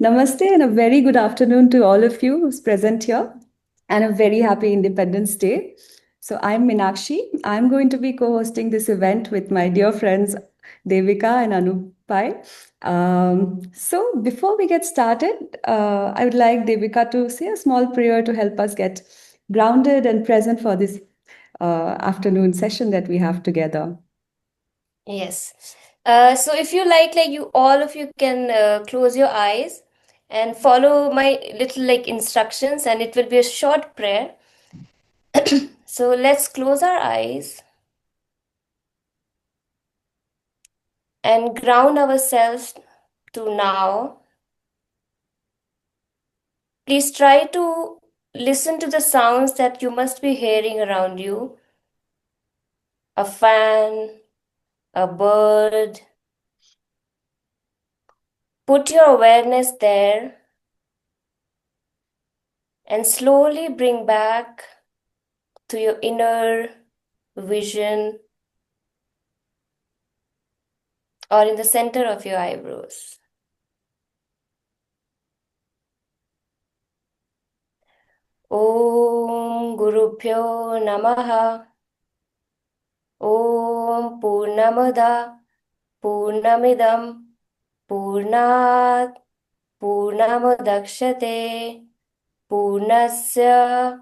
Namaste and a very good afternoon to all of you who's present here, and a very happy Independence Day. So I'm Minakshi. I'm going to be co-hosting this event with my dear friends Devika and Anupai. So before we get started, I would like Devika to say a small prayer to help us get grounded and present for this afternoon session that we have together. Yes. So if you like you all of you can close your eyes and follow my little instructions, and it will be a short prayer. So let's close our eyes and ground ourselves to now. Please try to listen to the sounds that you must be hearing around you. A fan, a bird. Put your awareness there and slowly bring back to your inner vision or in the center of your eyebrows. Om Gurubhyo Namaha. Om Purnamada Purnamidam Purnat Purnamudakshate Purnasya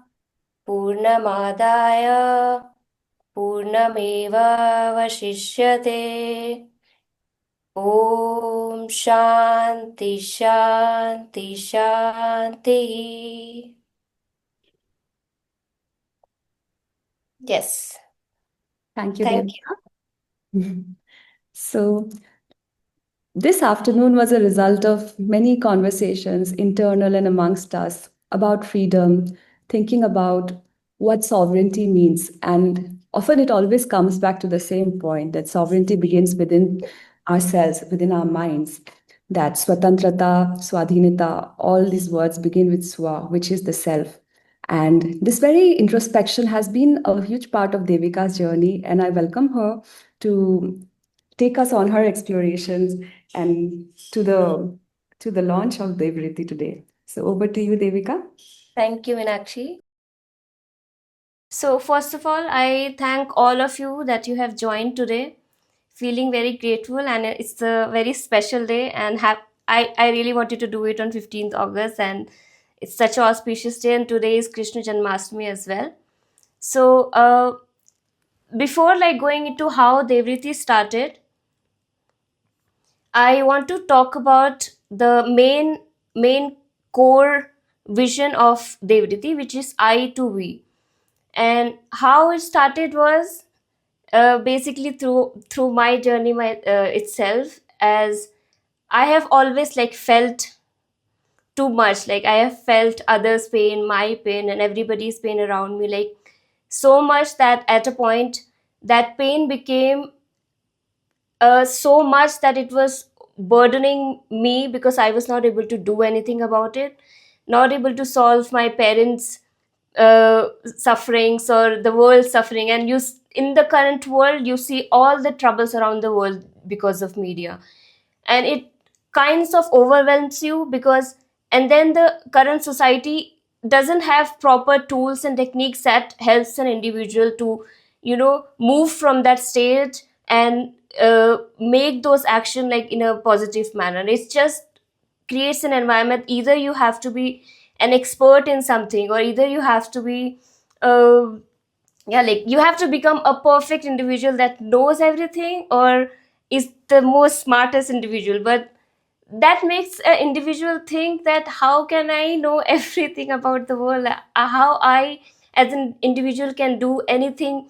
Purnamadaya Purnameva Vashishyate. Om Shanti Shanti Shanti. Yes. Thank you, Thank you. Devika. So, this afternoon was a result of many conversations, internal and amongst us, about freedom, thinking about what sovereignty means. And often it always comes back to the same point that sovereignty begins within ourselves, within our minds. That swatantrata, swadhinita, all these words begin with swa, which is the self. And this very introspection has been a huge part of Devika's journey, and I welcome her to take us on her explorations and to the launch of Devriti today. So over to you, Devika. Thank you, Meenakshi. So, first of all, I thank all of you that you have joined today. Feeling very grateful, and it's a very special day. And I really wanted to do it on 15th August, and it's such an auspicious day. And today is Krishna Janmashtami as well. So, before going into how Devriti started, I want to talk about the main core vision of Devriti, which is I to we. And how it started was basically through my journey itself, as I have always felt too much. Like I have felt others' pain, my pain, and everybody's pain around me, so much that at a point that pain became so much that it was burdening me, because I was not able to do anything about it, not able to solve my parents' sufferings or the world suffering. And in the current world, you see all the troubles around the world because of media, and it kinds of overwhelms you, because and then the current society doesn't have proper tools and techniques that helps an individual to move from that state and make those action in a positive manner. It just creates an environment. Either you have to be an expert in something, or either you have to be uh, yeah, you have to become a perfect individual that knows everything, or is the most smartest individual. But that makes an individual think that how can I know everything about the world, how I as an individual can do anything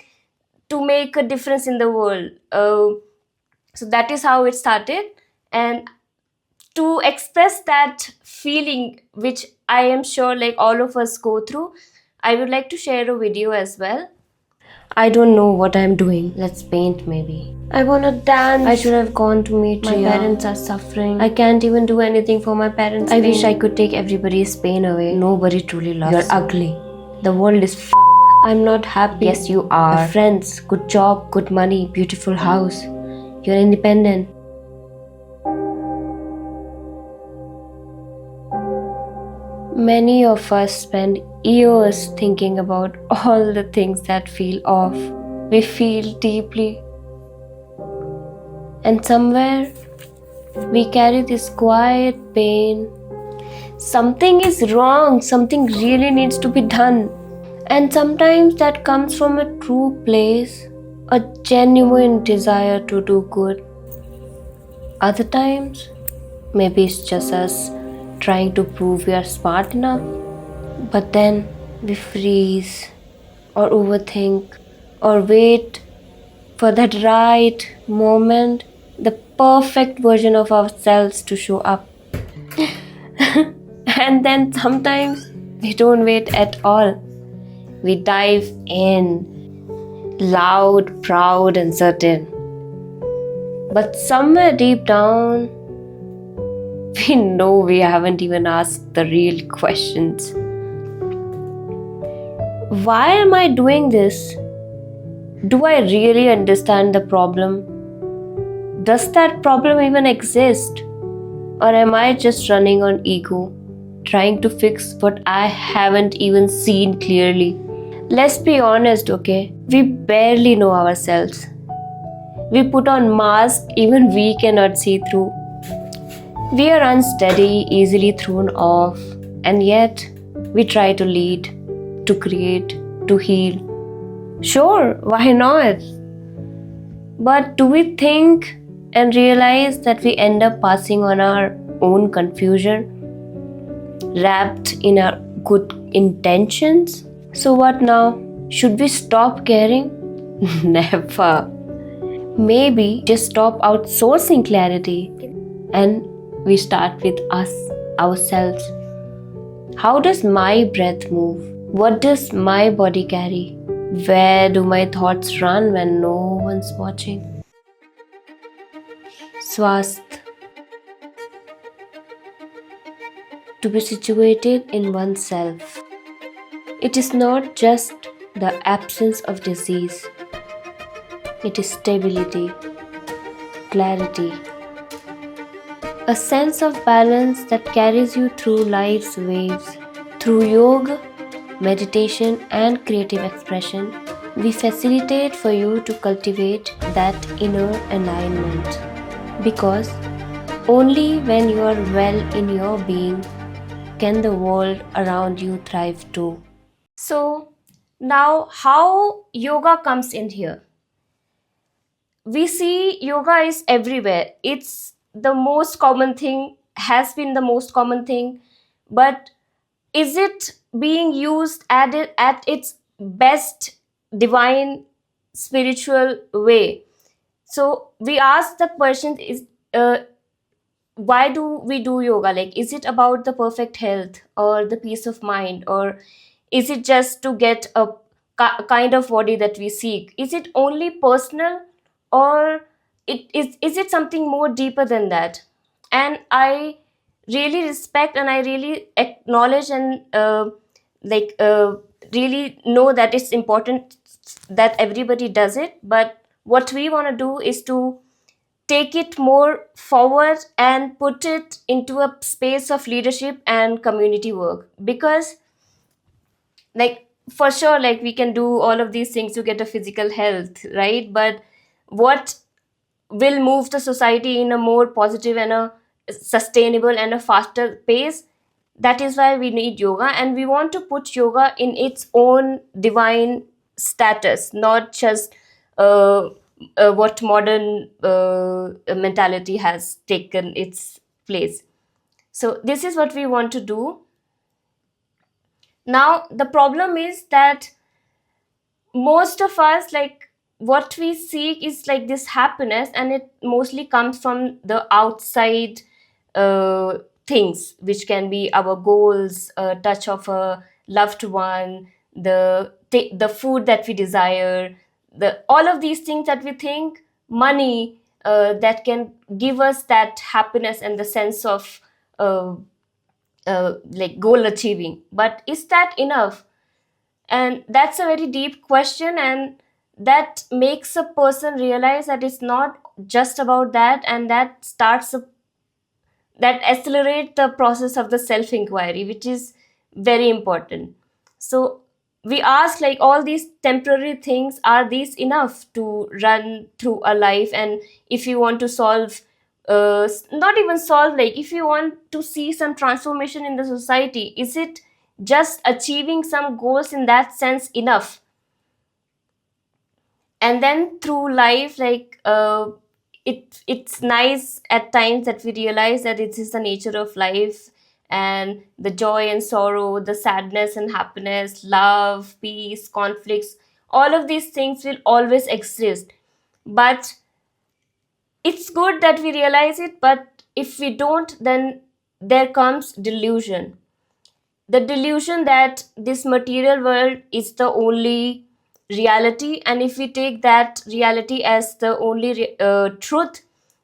to make a difference in the world. So that is how it started. And to express that feeling, which I am sure all of us go through, I would like to share a video as well. I don't know what I'm doing. Let's paint maybe. I wanna dance. I should have gone to meet my parents are suffering. I can't even do anything for my parents. I wish I could take everybody's pain away. Nobody truly loves you. You're ugly. The world is I'm not happy. Yes, you are. My friends, good job, good money, beautiful house. You're independent. Many of us spend years thinking about all the things that feel off. We feel deeply, and somewhere we carry this quiet pain. Something is wrong, something really needs to be done. And sometimes that comes from a true place, a genuine desire to do good. Other times, maybe it's just us trying to prove we are smart enough. But then we freeze or overthink or wait for that right moment, the perfect version of ourselves to show up. And then sometimes we don't wait at all. We dive in, loud, proud, and certain. But somewhere deep down, we know we haven't even asked the real questions. Why am I doing this? Do I really understand the problem? Does that problem even exist? Or am I just running on ego, trying to fix what I haven't even seen clearly? Let's be honest, okay? We barely know ourselves. We put on masks even we cannot see through. We are unsteady, easily thrown off, and yet we try to lead, to create, to heal. Sure, why not? But do we think and realize that we end up passing on our own confusion, wrapped in our good intentions? So, what now? Should we stop caring? Never. Maybe just stop outsourcing clarity and we start with us, ourselves. How does my breath move? What does my body carry? Where do my thoughts run when no one's watching? Swasth. To be situated in oneself. It is not just the absence of disease. It is stability, clarity, a sense of balance that carries you through life's waves. Through yoga, meditation, and creative expression, we facilitate for you to cultivate that inner alignment. Because only when you are well in your being can the world around you thrive too. So, now how yoga comes in here? We see yoga is everywhere. It's the most common thing, has been the most common thing, but is it being used at its best divine spiritual way? So we ask the question is why do we do yoga? Like, is it about the perfect health or the peace of mind, or is it just to get a kind of body that we seek? Is it only personal, or is it something more deeper than that? And I really respect and I really acknowledge and like really know that it's important that everybody does it, but what we want to do is to take it more forward and put it into a space of leadership and community work. Because like for sure, like we can do all of these things to get a physical health, right? But what will move the society in a more positive and a sustainable and a faster pace? That is why we need yoga, and we want to put yoga in its own divine status, not just uh, what modern mentality has taken its place. So this is what we want to do. Now the problem is that most of us, like, what we seek is like this happiness, and it mostly comes from the outside things, which can be our goals, a touch of a loved one, the food that we desire, the all of these things that we think, money that can give us that happiness and the sense of like goal achieving. But is that enough? And that's a very deep question, and that makes a person realize that it's not just about that, and that accelerate the process of the self inquiry, which is very important. So we ask, like, all these temporary things, are these enough to run through a life? And if you want to solve, not even solve, like if you want to see some transformation in the society, is it just achieving some goals in that sense enough? And then through life, like, it's nice at times that we realize that it is the nature of life, and the joy and sorrow, the sadness and happiness, love, peace, conflicts, all of these things will always exist. But it's good that we realize it, but if we don't, then there comes delusion, the delusion that this material world is the only reality. And if we take that reality as the only truth,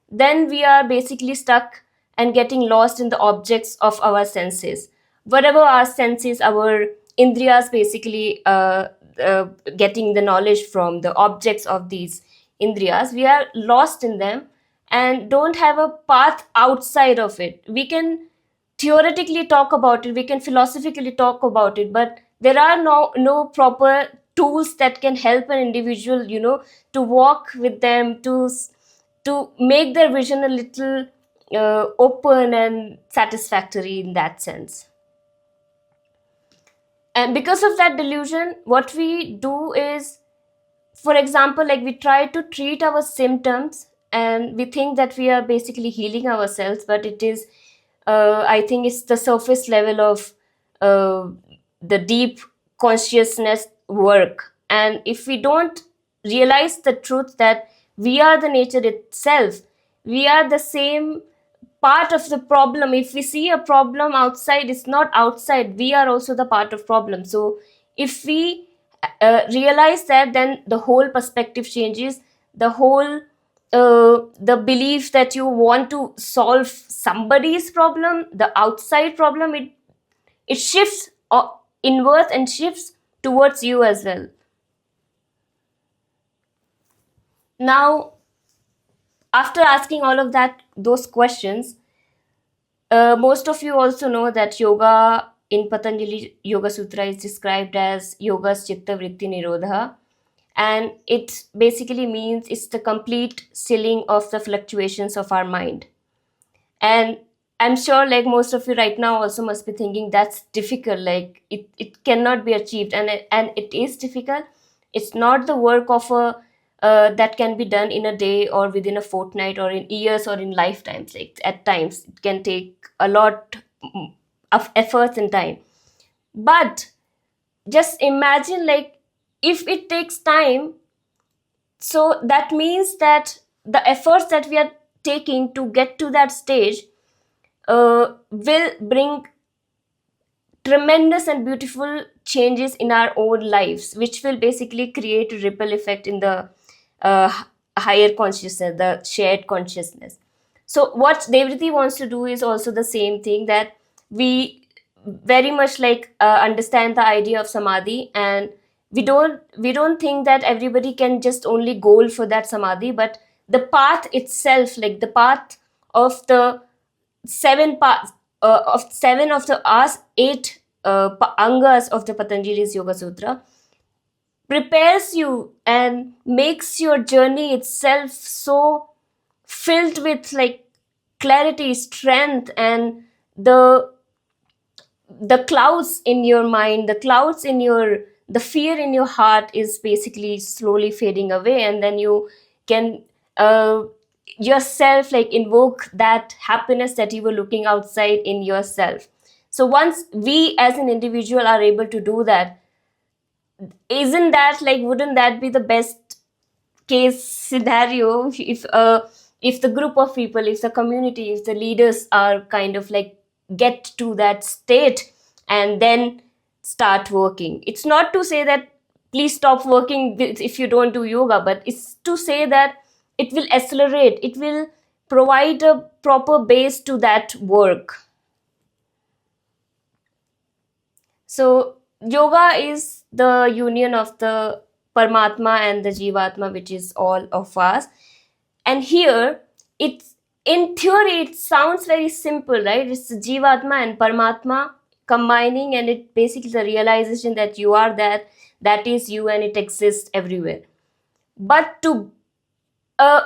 then we are basically stuck and getting lost in the objects of our senses, whatever our senses, our indriyas, basically uh, getting the knowledge from the objects of these indriyas, we are lost in them and don't have a path outside of it. We can theoretically talk about it, we can philosophically talk about it, but there are no proper tools that can help an individual, to walk with them, to make their vision a little open and satisfactory in that sense. And because of that delusion, what we do is, for example, like, we try to treat our symptoms and we think that we are basically healing ourselves, but it is, I think it's the surface level of uh, the deep consciousness work. And if we don't realize the truth that we are the nature itself, we are the same part of the problem. If we see a problem outside, it's not outside, we are also the part of problem. So if we realize that, then the whole perspective changes, the whole the belief that you want to solve somebody's problem, the outside problem, it shifts inwards and shifts towards you as well. Now, after asking all of those questions, most of you also know that yoga in Patanjali Yoga Sutra is described as Yoga's Chitta Vritti Nirodha. And it basically means it's the complete stilling of the fluctuations of our mind. And I'm sure, like, most of you right now also must be thinking that's difficult, like it cannot be achieved. And it is difficult. It's not the work of a that can be done in a day or within a fortnight or in years or in lifetimes. Like, at times it can take a lot of efforts and time. But just imagine, like, if it takes time, so that means that the efforts that we are taking to get to that stage will bring tremendous and beautiful changes in our own lives, which will basically create a ripple effect in the uh, higher consciousness, the shared consciousness. So what Devriti wants to do is also the same thing, that we very much, like, understand the idea of samadhi, and we don't think that everybody can just only goal for that samadhi, but the path itself, like the path of the seven parts of seven of the eight angas of the Patanjali's Yoga Sutra, prepares you and makes your journey itself so filled with, like, clarity, strength, and the clouds in your mind, the clouds in your, the fear in your heart is basically slowly fading away, and then you can yourself, like, invoke that happiness that you were looking outside in yourself. So once we as an individual are able to do that, isn't that, like, wouldn't that be the best case scenario, if the group of people, if the community, if the leaders are kind of, like, get to that state and then start working? It's not to say that please stop working if you don't do yoga, but it's to say that it will accelerate, it will provide a proper base to that work. So yoga is the union of the Paramatma and the Jivatma, which is all of us. And here, it's, in theory, it sounds very simple, right? It's Jivatma and Paramatma combining, and it basically the realization that you are that, that is you, and it exists everywhere. But to uh,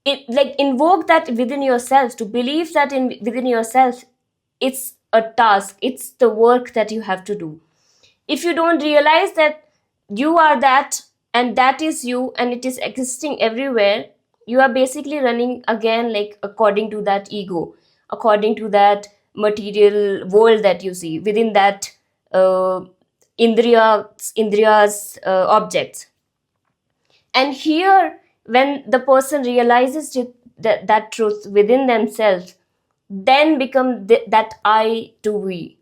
it like invoke that within yourself, to believe that in within yourself, it's a task, it's the work that you have to do. If you don't realize that you are that, and that is you, and it is existing everywhere, you are basically running again like according to that ego, according to that material world that you see within that uh, indriyas objects. And here, when the person realizes that truth within themselves, then become that I to we.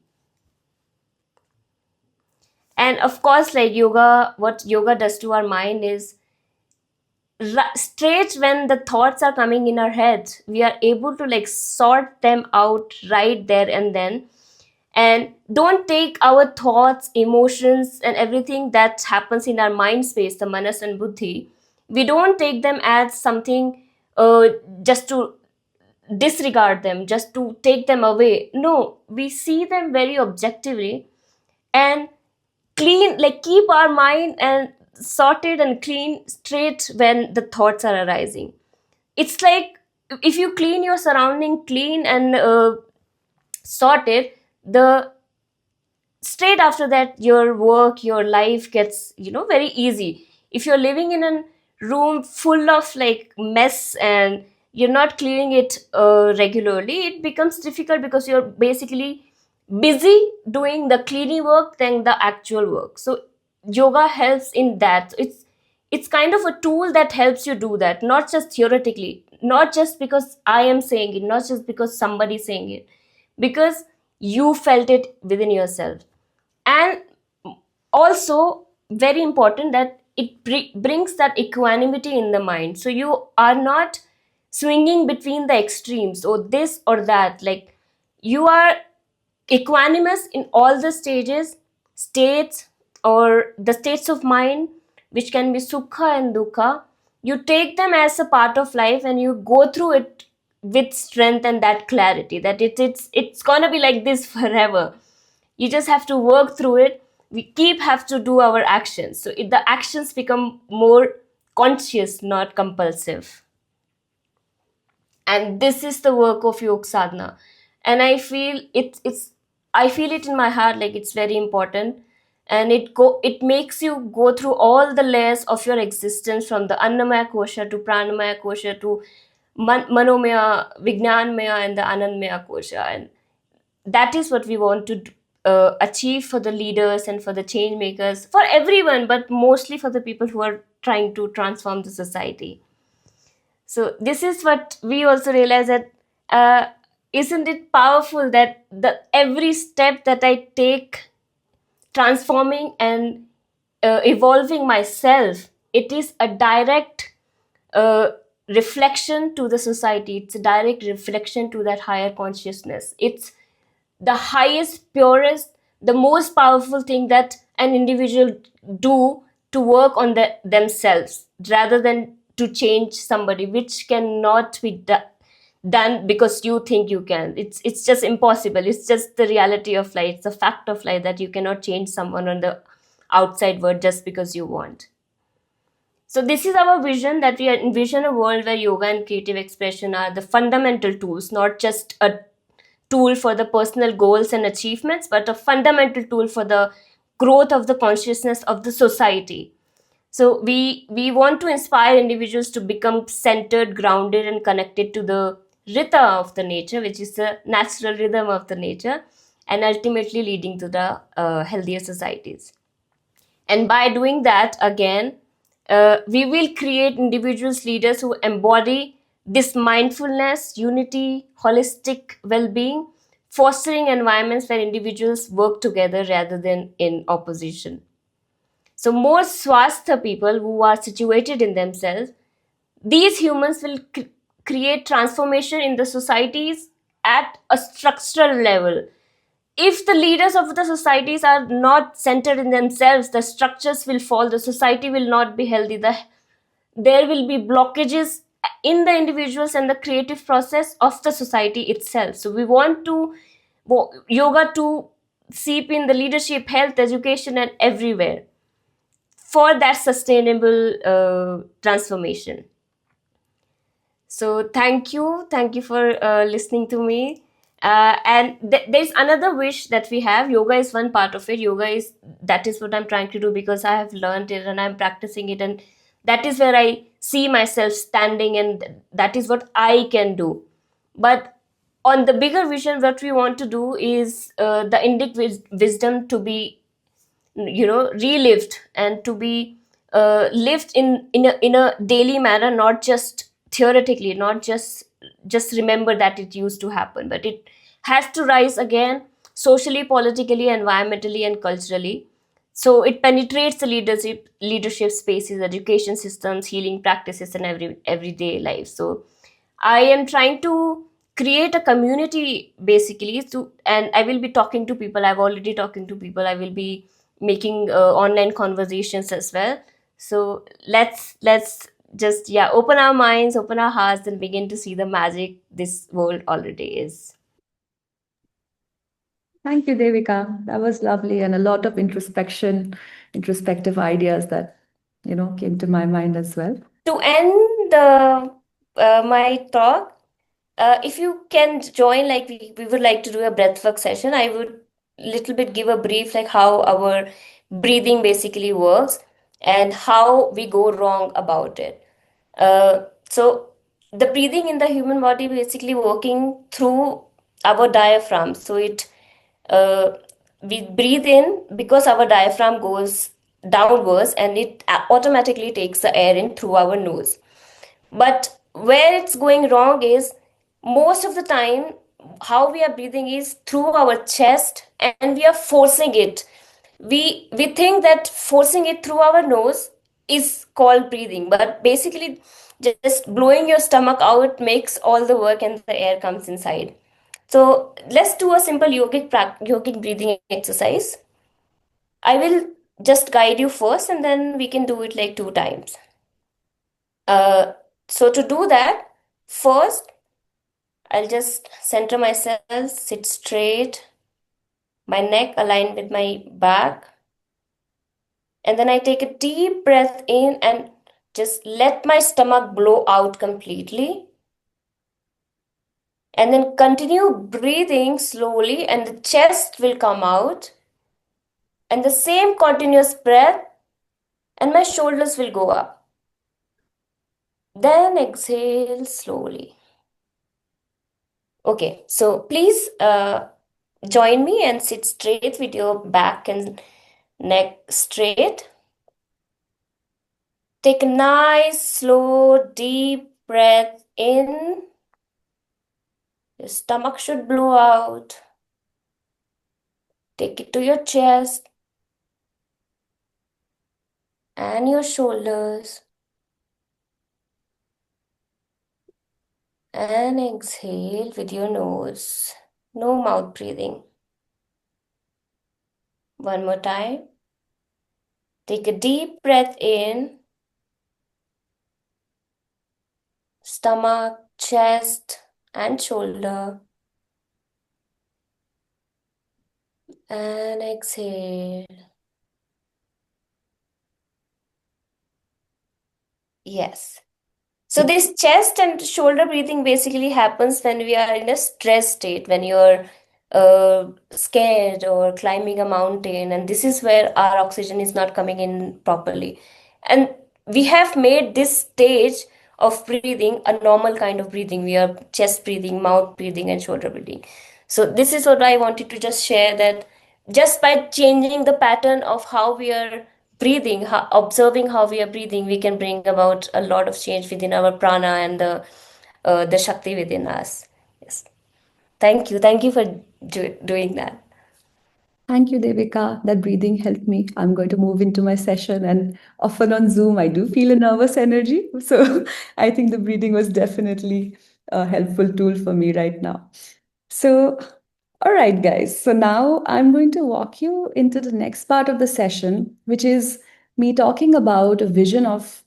And of course, like yoga, what yoga does to our mind is straight when the thoughts are coming in our head, we are able to like sort them out right there and then. And don't take our thoughts, emotions, and everything that happens in our mind space, the manas and buddhi, we don't take them as something uh, just to disregard them, just to take them away. No, we see them very objectively, and clean, like keep our mind and sorted and clean straight when the thoughts are arising. It's like if you clean your surrounding clean and sorted, the straight after that your work, your life gets, very easy. If you're living in a room full of like mess and you're not cleaning it regularly, it becomes difficult because you're basically busy doing the cleaning work than the actual work. So yoga helps in that. It's kind of a tool that helps you do that, not just theoretically, not just because I am saying it, not just because somebody's saying it, because you felt it within yourself. And also very important that it brings that equanimity in the mind, so you are not swinging between the extremes or this or that. Like you are equanimous in all the states, or the states of mind, which can be sukha and dukkha. You take them as a part of life and you go through it with strength and that clarity that it's gonna be like this forever. You just have to work through it. We keep have to do our actions, so the actions become more conscious, not compulsive. And this is the work of yog sadhana. And I feel I feel it in my heart, like it's very important. And it makes you go through all the layers of your existence, from the annamaya kosha to pranamaya kosha to manomaya, vijnanmaya, and the anandmaya kosha. And that is what we want to achieve for the leaders and for the change makers, for everyone, but mostly for the people who are trying to transform the society. So this is what we also realize, that isn't it powerful that the every step that I take, transforming and evolving myself, it is a direct uh, reflection to the society. It's a direct reflection to that higher consciousness. It's the highest, purest, the most powerful thing that an individual do to work on themselves, rather than to change somebody, which cannot be done because you think you can. It's just impossible. It's just the reality of life. It's a fact of life that you cannot change someone on the outside world just because you want. So this is our vision, that we envision a world where yoga and creative expression are the fundamental tools, not just a tool for the personal goals and achievements, but a fundamental tool for the growth of the consciousness of the society. So we want to inspire individuals to become centered, grounded, and connected to the rhythm of the nature, which is the natural rhythm of the nature, and ultimately leading to the healthier societies. And by doing that, again, we will create individuals, leaders who embody this mindfulness, unity, holistic well being, fostering environments where individuals work together rather than in opposition. So, more swastha people who are situated in themselves, these humans will create transformation in the societies at a structural level. If the leaders of the societies are not centered in themselves, the structures will fall, the society will not be healthy, there will be blockages in the individuals and the creative process of the society itself. So we want to yoga to seep in the leadership, health, education, and everywhere for that sustainable transformation. So thank you for listening to me. And there's another wish that we have. Yoga is one part of it. Yoga is that is what I'm trying to do because I have learned it and I'm practicing it, and that is where I see myself standing, and that is what I can do. But on the bigger vision, what we want to do is the Indic wisdom to be, relived and to be lived in a daily manner, not just theoretically, not just remember that it used to happen, but it has to rise again, socially, politically, environmentally, and culturally. So it penetrates the leadership spaces, education systems, healing practices, and everyday life. So I am trying to create a community basically to, and I will be talking to people. I've already talking to people. I will be making online conversations as well. So let's just, yeah, open our minds, open our hearts, and begin to see the magic this world already is. Thank you, Devika. That was lovely and a lot of introspective ideas that, came to my mind as well. To end my talk, if you can join, like we would like to do a breathwork session. I would little bit give a brief like how our breathing basically works and how we go wrong about it. So the breathing in the human body basically working through our diaphragm. So it uh, we breathe in because our diaphragm goes downwards, and it automatically takes the air in through our nose. But where it's going wrong is most of the time how we are breathing is through our chest, and we are forcing it. We think that forcing it through our nose is called breathing, but basically just blowing your stomach out makes all the work and the air comes inside. So let's do a simple yogic breathing exercise. I will just guide you first, and then we can do it like 2 times. Uh, so to do that, first I'll just center myself, sit straight, my neck aligned with my back, and then I take a deep breath in and just let my stomach blow out completely. And then continue breathing slowly, and the chest will come out, and the same continuous breath, and my shoulders will go up. Then exhale slowly. Okay, so please join me and sit straight with your back and neck straight. Take a nice, slow, deep breath in. Your stomach should blow out. Take it to your chest and your shoulders. And exhale with your nose. No mouth breathing. One more time. Take a deep breath in. Stomach, chest, and shoulder. And exhale. Yes. So this chest and shoulder breathing basically happens when we are in a stress state, when you're scared or climbing a mountain, and this is where our oxygen is not coming in properly. And we have made this stage of breathing a normal kind of breathing. We are chest breathing, mouth breathing, and shoulder breathing. So this is what I wanted to just share, that just by changing the pattern of how we are breathing, observing how we are breathing, we can bring about a lot of change within our prana and the shakti within us. Yes, thank you for doing that. Thank you, Devika. That breathing helped me. I'm going to move into my session, and often on Zoom, I do feel a nervous energy. So I think the breathing was definitely a helpful tool for me right now. So, all right, guys. So now I'm going to walk you into the next part of the session, which is me talking about a vision of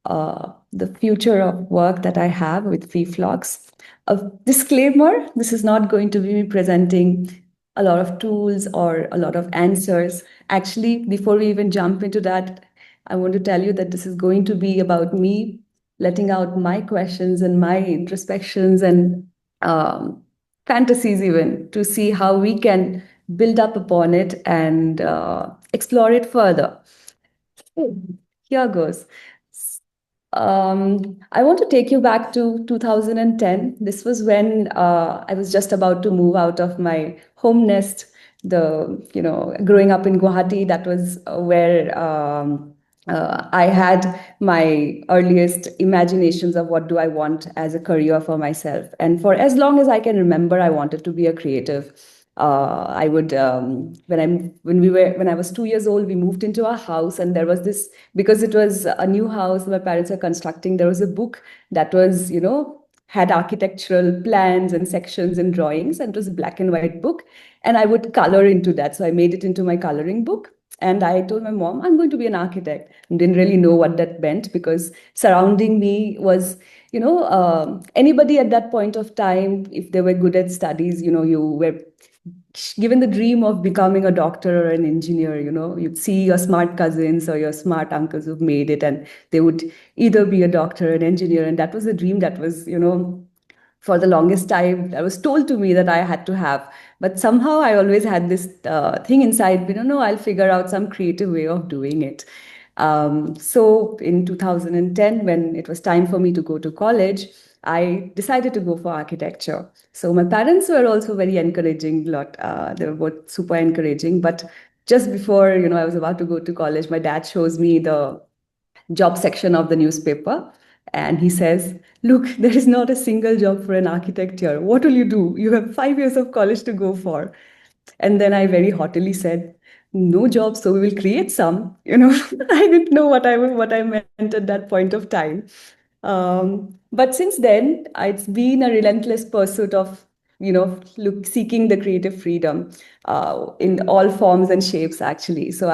the future of work that I have with Free Flocks. A disclaimer, this is not going to be me presenting a lot of tools or a lot of answers. Actually, before we even jump into that, I want to tell you that this is going to be about me letting out my questions and my introspections and um, fantasies, even to see how we can build up upon it and explore it further. Here goes. I want to take you back to 2010. This was when I was just about to move out of my home nest. Growing up in Guwahati, that was where I had my earliest imaginations of what do I want as a career for myself. And for as long as I can remember, I wanted to be a creative. I would when I was 2 years old, we moved into our house, and there was this, because it was a new house my parents were constructing. There was a book that was, had architectural plans and sections and drawings, and it was a black and white book, and I would color into that. So I made it into my coloring book. And I told my mom, I'm going to be an architect. And didn't really know what that meant, because surrounding me was, anybody at that point of time, if they were good at studies, you were given the dream of becoming a doctor or an engineer. You'd see your smart cousins or your smart uncles who've made it, and they would either be a doctor or an engineer. And that was a dream that was, for the longest time, that was told to me that I had to have. But somehow I always had this thing inside me, no, I'll figure out some creative way of doing it. So in 2010, when it was time for me to go to college, I decided to go for architecture. So my parents were also very encouraging. They were both super encouraging. But just before, I was about to go to college, my dad shows me the job section of the newspaper, and he says, "Look, there is not a single job for an architect here. What will you do? You have 5 years of college to go for." And then I very haughtily said, "No job, so we will create some." I didn't know what I meant at that point of time. But since then, it's been a relentless pursuit of, seeking the creative freedom in all forms and shapes, actually. So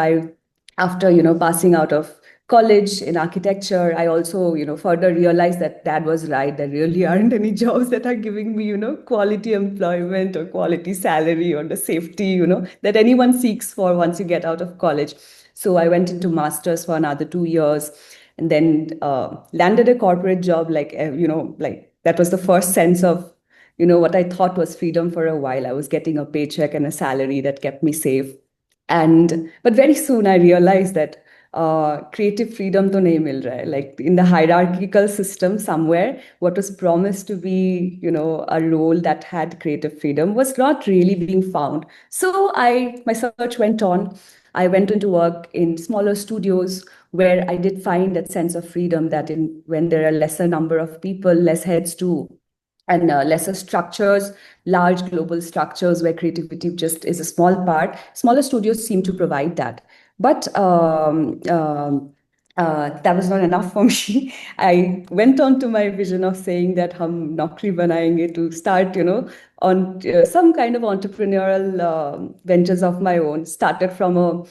after, passing out of college in architecture, I also, further realized that dad was right. There really aren't any jobs that are giving me, quality employment or quality salary or the safety, that anyone seeks for once you get out of college. So I went into masters for another 2 years, and then landed a corporate job, like that was the first sense of, what I thought was freedom. For a while I was getting a paycheck and a salary that kept me safe. And but very soon I realized that creative freedom to nahi mil raha hai. Like in the hierarchical system somewhere, what was promised to be, a role that had creative freedom was not really being found. So my search went on. I went into work in smaller studios, where I did find that sense of freedom, that when there are lesser number of people, less heads to, and lesser structures, large global structures where creativity just is a small part. Smaller studios seem to provide that. But that was not enough for me. I went on to my vision of saying that hum naukri banayenge, to start, on some kind of entrepreneurial ventures of my own. Started from a,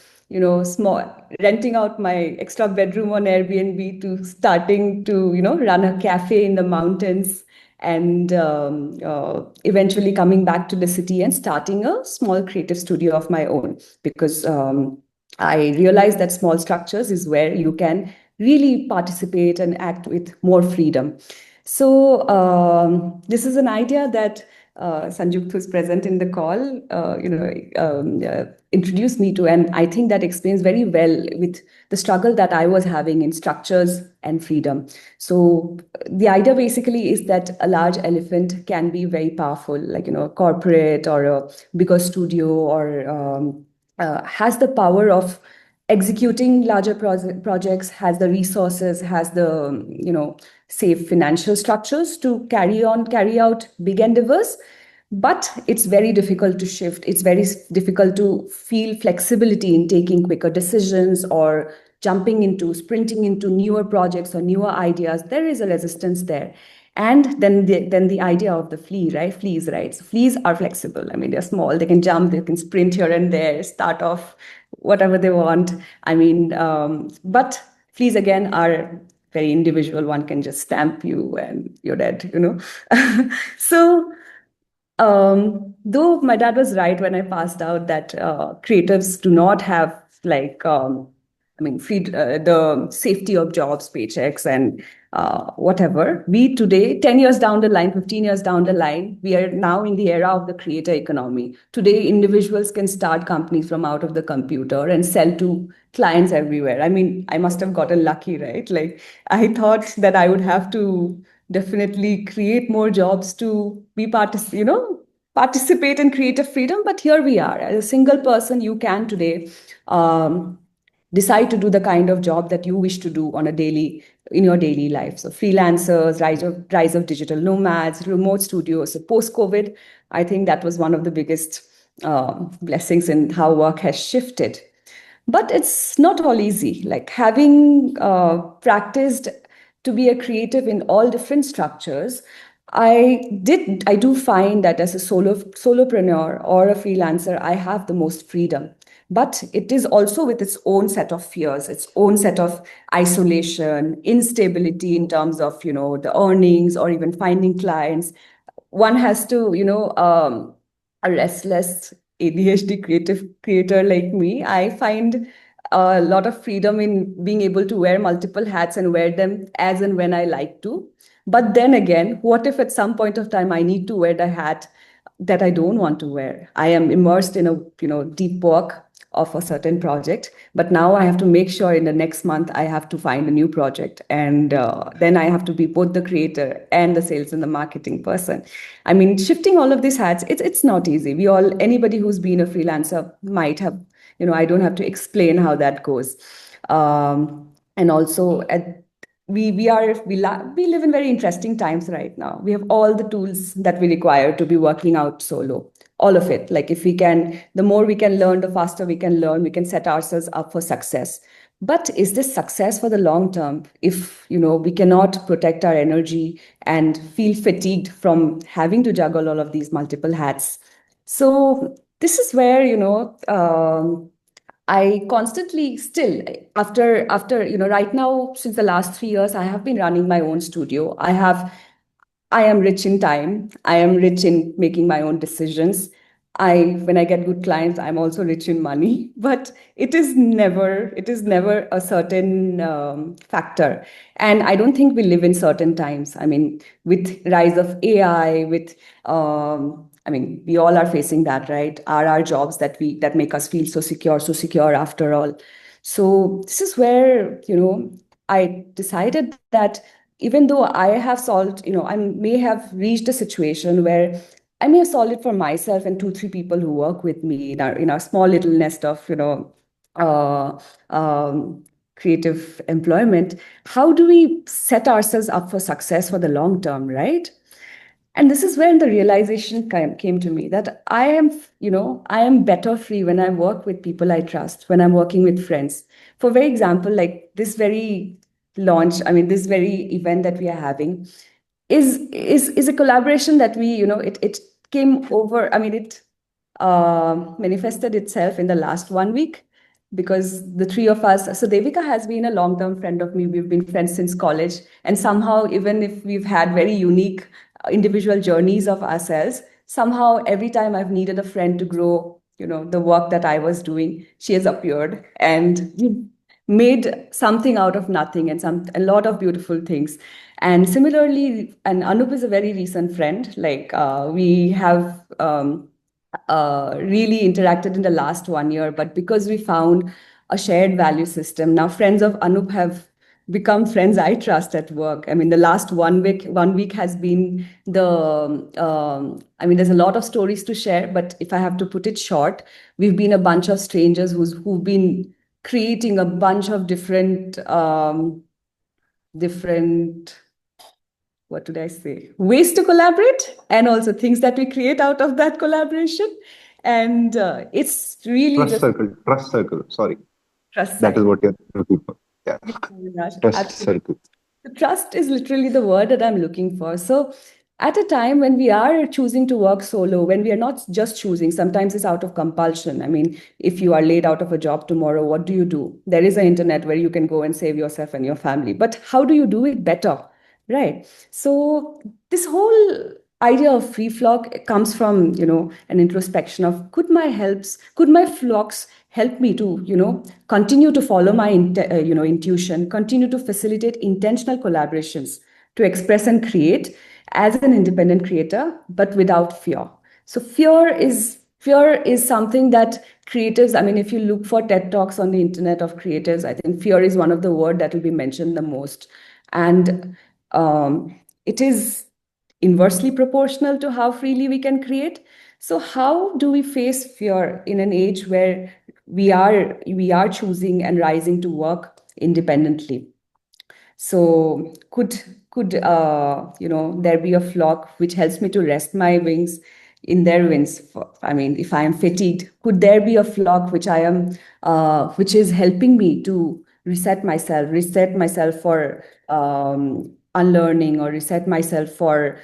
small, renting out my extra bedroom on Airbnb, to starting to, run a cafe in the mountains, and eventually coming back to the city and starting a small creative studio of my own, because I realized that small structures is where you can really participate and act with more freedom. So this is an idea that Sanjukt, who's present in the call, introduced me to, and I think that explains very well with the struggle that I was having in structures and freedom. So the idea basically is that a large elephant can be very powerful, like, a corporate or a bigger studio, or has the power of executing larger projects, has the resources, has the, safe financial structures to carry out big endeavors. But it's very difficult to shift. It's very difficult to feel flexibility in taking quicker decisions, or sprinting into newer projects or newer ideas. There is a resistance there. And then the idea of the flea, right? Fleas, right? So fleas are flexible. I mean, they're small. They can jump. They can sprint here and there. Start off whatever they want. I mean, but fleas again are very individual. One can just stamp you and you're dead, you know. So though my dad was right when I passed out that creatives do not have like the safety of jobs, paychecks, and whatever. We today, 10 years down the line, 15 years down the line, we are now in the era of the creator economy. Today, individuals can start companies from out of the computer and sell to clients everywhere. I mean, I must have gotten lucky, right? Like, I thought that I would have to definitely create more jobs to be participate in creative freedom. But here we are. As a single person, you can today um, decide to do the kind of job that you wish to do on a daily in your daily life. So freelancers, rise of digital nomads, remote studios. So post-COVID, I think that was one of the biggest blessings in how work has shifted. But it's not all easy. Like having practiced to be a creative in all different structures, I do find that as a solopreneur or a freelancer, I have the most freedom. But it is also with its own set of fears, its own set of isolation, instability in terms of, the earnings or even finding clients. One has to, a restless ADHD creative creator like me, I find a lot of freedom in being able to wear multiple hats and wear them as and when I like to. But then again, what if at some point of time I need to wear the hat that I don't want to wear? I am immersed in a deep work of a certain project, but now I have to make sure in the next month I have to find a new project, and then I have to be both the creator and the sales and the marketing person. I mean, shifting all of these hats, it's not easy. Anybody who's been a freelancer might have, I don't have to explain how that goes. And also we live in very interesting times right now. We have all the tools that we require to be working out solo, all of it. Like if we can, the more we can learn, the faster we can learn, we can set ourselves up for success. But is this success for the long term if we cannot protect our energy and feel fatigued from having to juggle all of these multiple hats? So this is where I constantly still after right now, since the last 3 years, I have been running my own studio. I am rich in time. I am rich in making my own decisions. When I get good clients, I'm also rich in money, but it is never a certain factor. And I don't think we live in certain times. I mean, with rise of AI, I mean, we all are facing that, right? Are our jobs that make us feel so secure after all. So this is where, I decided that even though I have solved, I may have reached a situation where I may have solved it for myself and two, three people who work with me in our small little nest of, uh, creative employment. How do we set ourselves up for success for the long term, right? And this is when the realization came to me that I am better free when I work with people I trust, when I'm working with friends. For very example, like this very this very event that we are having is a collaboration that it came over. I mean, it manifested itself in the last 1 week because the three of us. So Devika has been a long-term friend of me. We've been friends since college, and somehow, even if we've had very unique individual journeys of ourselves, somehow every time I've needed a friend to grow, the work that I was doing, she has appeared and made something out of nothing and a lot of beautiful things. And similarly, and Anup is a very recent friend. Like we have really interacted in the last 1 year, but because we found a shared value system, now friends of Anup have become friends I trust at work. I mean, the last 1 week has been I mean, there's a lot of stories to share, but if I have to put it short, we've been a bunch of strangers who've been creating a bunch of different, what did I say? Ways to collaborate, and also things that we create out of that collaboration. And it's really Trust just circle, trust circle. Sorry, trust that is cycle. what you're looking for. Yeah, Thank you, Avinash. trust Absolutely. circle. The trust is literally the word that I'm looking for. So at a time when we are choosing to work solo, when we are not just choosing, sometimes it's out of compulsion. I mean, if you are laid out of a job tomorrow, what do? There is an internet where you can go and save yourself and your family. But how do you do it better? Right. So this whole idea of free flock comes from, an introspection of could my flocks help me to, continue to follow my, intuition, continue to facilitate intentional collaborations, to express and create as an independent creator, but without fear. So fear is something that creatives, I mean, if you look for TED Talks on the internet of creatives, I think fear is one of the words that will be mentioned the most. And it is inversely proportional to how freely we can create. So how do we face fear in an age where we are choosing and rising to work independently? So could there be a flock which helps me to rest my wings in their wings? I mean, if I am fatigued, could there be a flock which is helping me to reset myself for unlearning, or reset myself for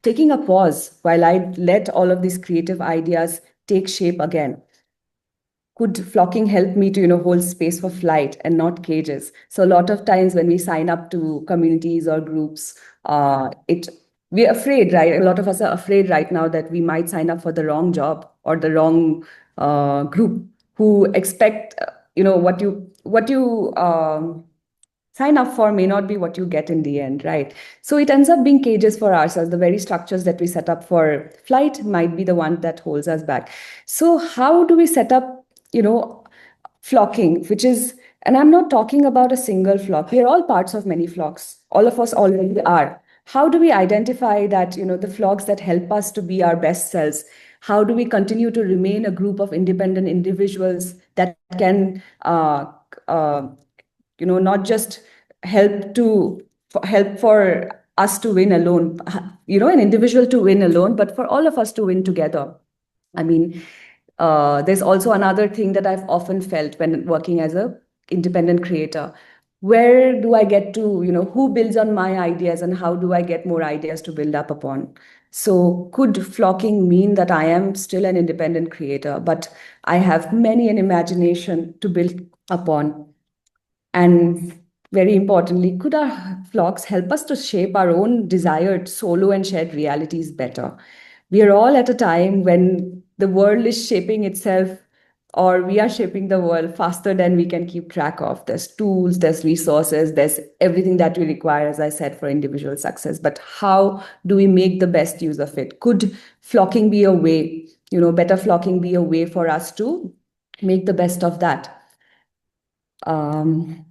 taking a pause while I let all of these creative ideas take shape again? Could flocking help me to hold space for flight and not cages? So a lot of times when we sign up to communities or groups, it we're afraid, right? A lot of us are afraid right now that we might sign up for the wrong job or the wrong group, who expect what you sign up for may not be what you get in the end, right? So it ends up being cages for ourselves. The very structures that we set up for flight might be the one that holds us back. So how do we set up, flocking, which is, and I'm not talking about a single flock. We are all parts of many flocks. All of us already are. How do we identify that, the flocks that help us to be our best selves? How do we continue to remain a group of independent individuals that can uh, not just help for us to win alone, an individual to win alone, but for all of us to win together? I mean, there's also another thing that I've often felt when working as a independent creator. Where do I get to, who builds on my ideas, and how do I get more ideas to build up upon? So could flocking mean that I am still an independent creator, but I have many an imagination to build upon? And very importantly, could our flocks help us to shape our own desired solo and shared realities better? We are all at a time when the world is shaping itself, or we are shaping the world faster than we can keep track of. There's tools, there's resources, there's everything that we require, as I said, for individual success. But how do we make the best use of it? Could flocking be a way, better flocking be a way for us to make the best of that? Um,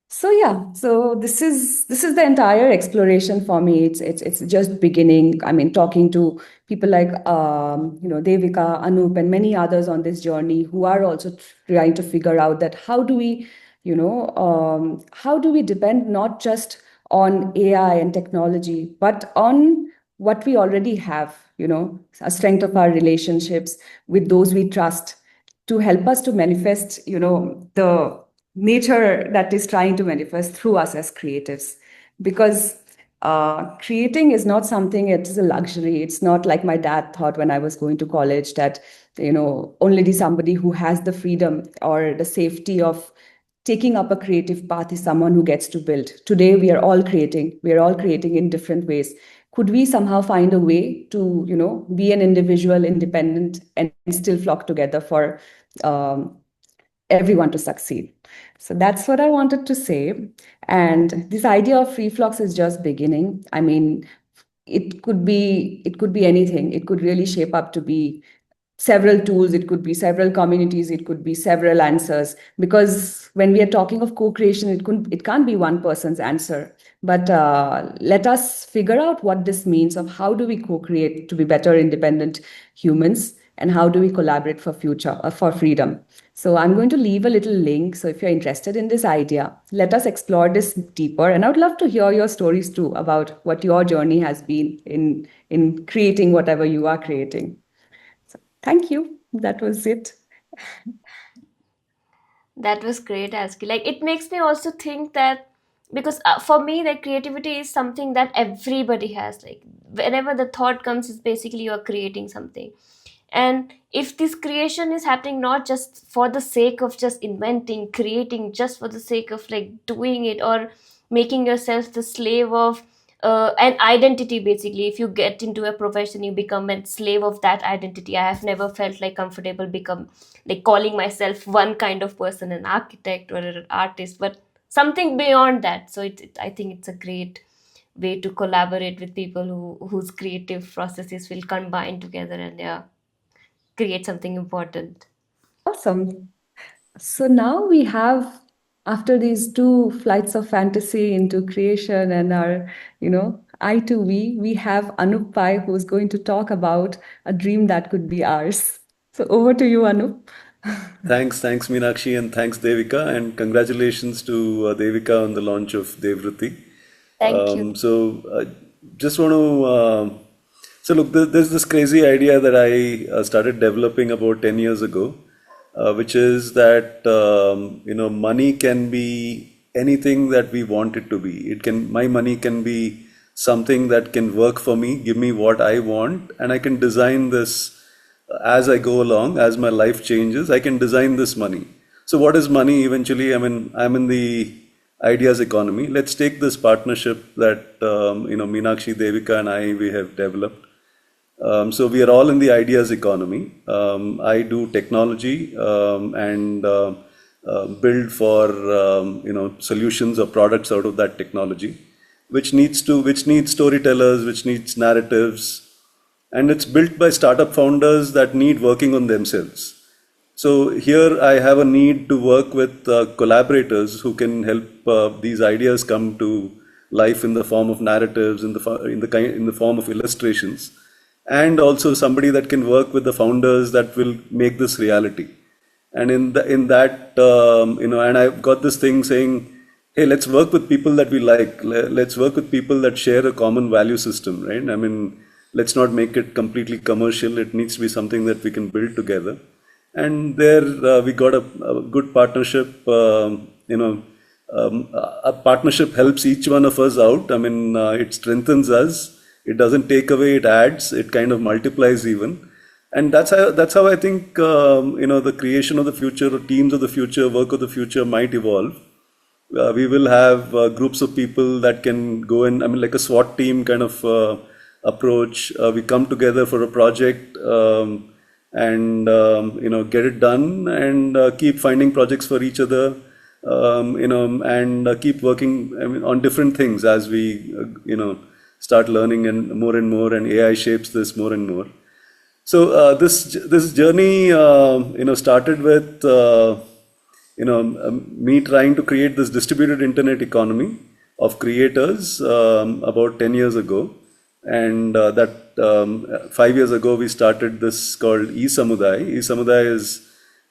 so yeah, so this is the entire exploration for me. It's just beginning. I mean, talking to people like Devika, Anup, and many others on this journey, who are also trying to figure out that how do we depend not just on AI and technology, but on what we already have, a strength of our relationships with those we trust, to help us to manifest, the nature that is trying to manifest through us as creatives. Because creating is not something, it is a luxury. It's not like my dad thought when I was going to college, that only somebody who has the freedom or the safety of taking up a creative path is someone who gets to build. Today we are all creating in different ways. Could we somehow find a way to be an individual, independent, and still flock together for um, everyone to succeed? So that's what I wanted to say. And this idea of free flocks is just beginning. I mean, it could be anything. It could really shape up to be several tools, it could be several communities, it could be several answers. Because when we are talking of co-creation, it can't be one person's answer. But let us figure out what this means, of how do we co-create to be better independent humans, and how do we collaborate for future, for freedom. So I'm going to leave a little link. So if you're interested in this idea, let us explore this deeper. And I would love to hear your stories too, about what your journey has been in creating whatever you are creating. Thank you. That was it. That was great, Aski. Like, it makes me also think that because for me, like, creativity is something that everybody has. Like, whenever the thought comes, is basically you are creating something. And if this creation is happening not just for the sake of just inventing, creating, just for the sake of like doing it, or making yourself the slave of an identity, basically, if you get into a profession, you become a slave of that identity. I have never felt like comfortable become like calling myself one kind of person, an architect or an artist, but something beyond that. So I think it's a great way to collaborate with people whose creative processes will combine together and, yeah, create something important. Awesome. So now we have, after these two flights of fantasy into creation and our, I to we have Anup Pai who's going to talk about a dream that could be ours. So over to you, Anup. Thanks, Meenakshi, and thanks, Devika, and congratulations to Devika on the launch of Devruti. Thank you. Just want to. So look, there's this crazy idea that I started developing about 10 years ago, which is that money can be anything that we want it to be. My money can be something that can work for me, give me what I want, and I can design this as I go along, as my life changes. I can design this money. So what is money eventually? I mean, I'm in the ideas economy. Let's take this partnership that Meenakshi, Devika, and we have developed. So we are all in the ideas economy. I do technology and build for solutions or products out of that technology, which needs storytellers, which needs narratives, and it's built by startup founders that need working on themselves. So here I have a need to work with collaborators who can help these ideas come to life in the form of narratives, in the form of illustrations, and also somebody that can work with the founders that will make this reality. And in that and I've got this thing saying, hey, let's work with people that we like. Let's work with people that share a common value system, right? I mean, let's not make it completely commercial. It needs to be something that we can build together. And there we got a good partnership. A partnership helps each one of us out. I mean, it strengthens us. It doesn't take away, it adds, it kind of multiplies even. And that's how I think the creation of the future, or teams of the future, work of the future might evolve. We will have groups of people that can go in, I mean, like a SWAT team kind of approach. We come together for a project and get it done, and keep finding projects for each other, and keep working, I mean, on different things as we start learning and more, and AI shapes this more and more. So this journey started with me trying to create this distributed internet economy of creators about 10 years ago. And 5 years ago, we started this called eSamuday. eSamuday is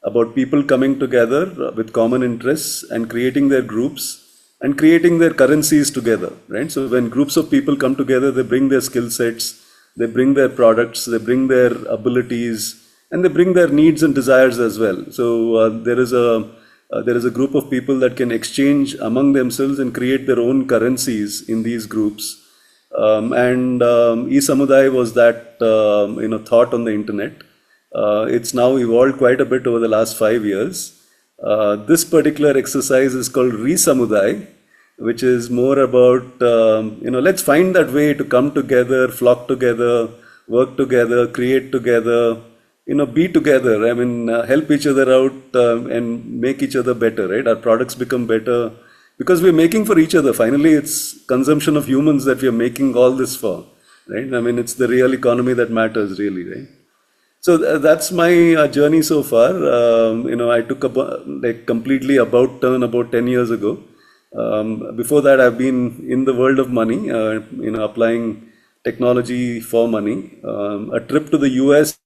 about people coming together with common interests and creating their groups and creating their currencies together, right? So when groups of people come together, they bring their skill sets, they bring their products, they bring their abilities, and they bring their needs and desires as well. So there is a group of people that can exchange among themselves and create their own currencies in these groups. eSamuday was that thought on the internet. It's now evolved quite a bit over the last 5 years. This particular exercise is called ReSamuday, which is more about let's find that way to come together, flock together, work together, create together, be together. I mean, help each other out and make each other better, right? Our products become better because we're making for each other. Finally, it's consumption of humans that we are making all this for, right? I mean, it's the real economy that matters, really, right? So that's my journey so far. I took a completely about turn about 10 years ago. Before that, I've been in the world of money, applying technology for money. A trip to the US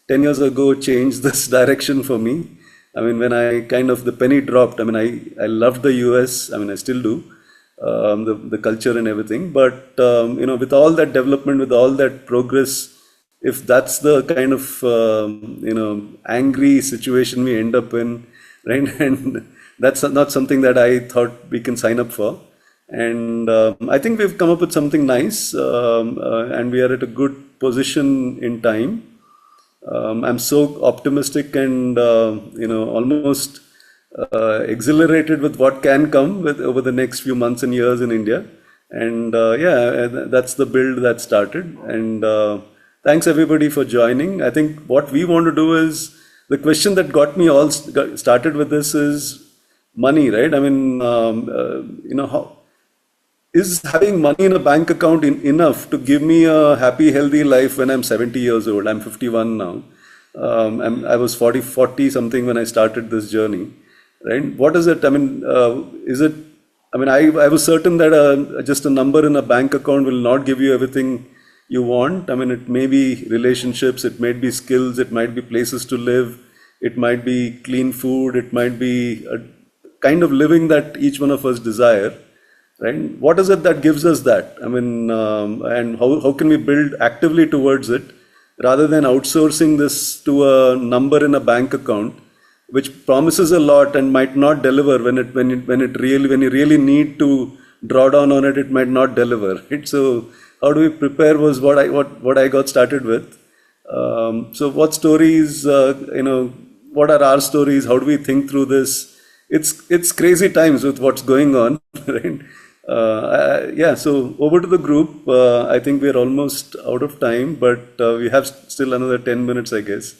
10 years ago changed this direction for me. I mean, when the penny dropped, I mean, I loved the US. I mean, I still do, the culture and everything. But, with all that development, with all that progress, if that's the kind of, angry situation we end up in, right? And that's not something that I thought we can sign up for. And I think we've come up with something nice, and we are at a good position in time. I'm so optimistic and almost exhilarated with what can come with over the next few months and years in India. And that's the build that started. And thanks everybody for joining. I think what we want to do is the question that got me all started with this is money, right? I mean, how is having money in a bank account enough to give me a happy, healthy life when I'm 70 years old? I'm 51 now. I was 40 something when I started this journey, right? What is it? I mean, is it? I mean, I was certain that just a number in a bank account will not give you everything you want. I mean, it may be relationships, it might be skills, it might be places to live, it might be clean food, it might be a kind of living that each one of us desire. Right? What is it that gives us that? I mean, and how can we build actively towards it rather than outsourcing this to a number in a bank account, which promises a lot and might not deliver when you really need to draw down on it, it might not deliver. Right? So how do we prepare was what I got started with. So what stories, what are our stories? How do we think through this? It's crazy times with what's going on, right? So over to the group. I think we're almost out of time, but we have still another 10 minutes, I guess.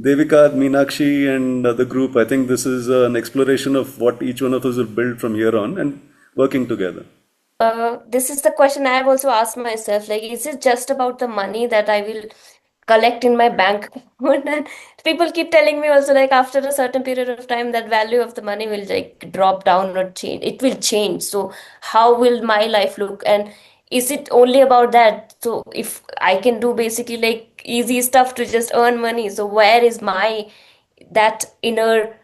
Devika, Meenakshi, and the group, I think this is an exploration of what each one of us will build from here on and working together. This is the question I have also asked myself. Like, is it just about the money that I will collect in my bank account? And people keep telling me also, like, after a certain period of time, that value of the money will like drop down or change. It will change. So how will my life look? And is it only about that? So if I can do basically like easy stuff to just earn money, so where is my that inner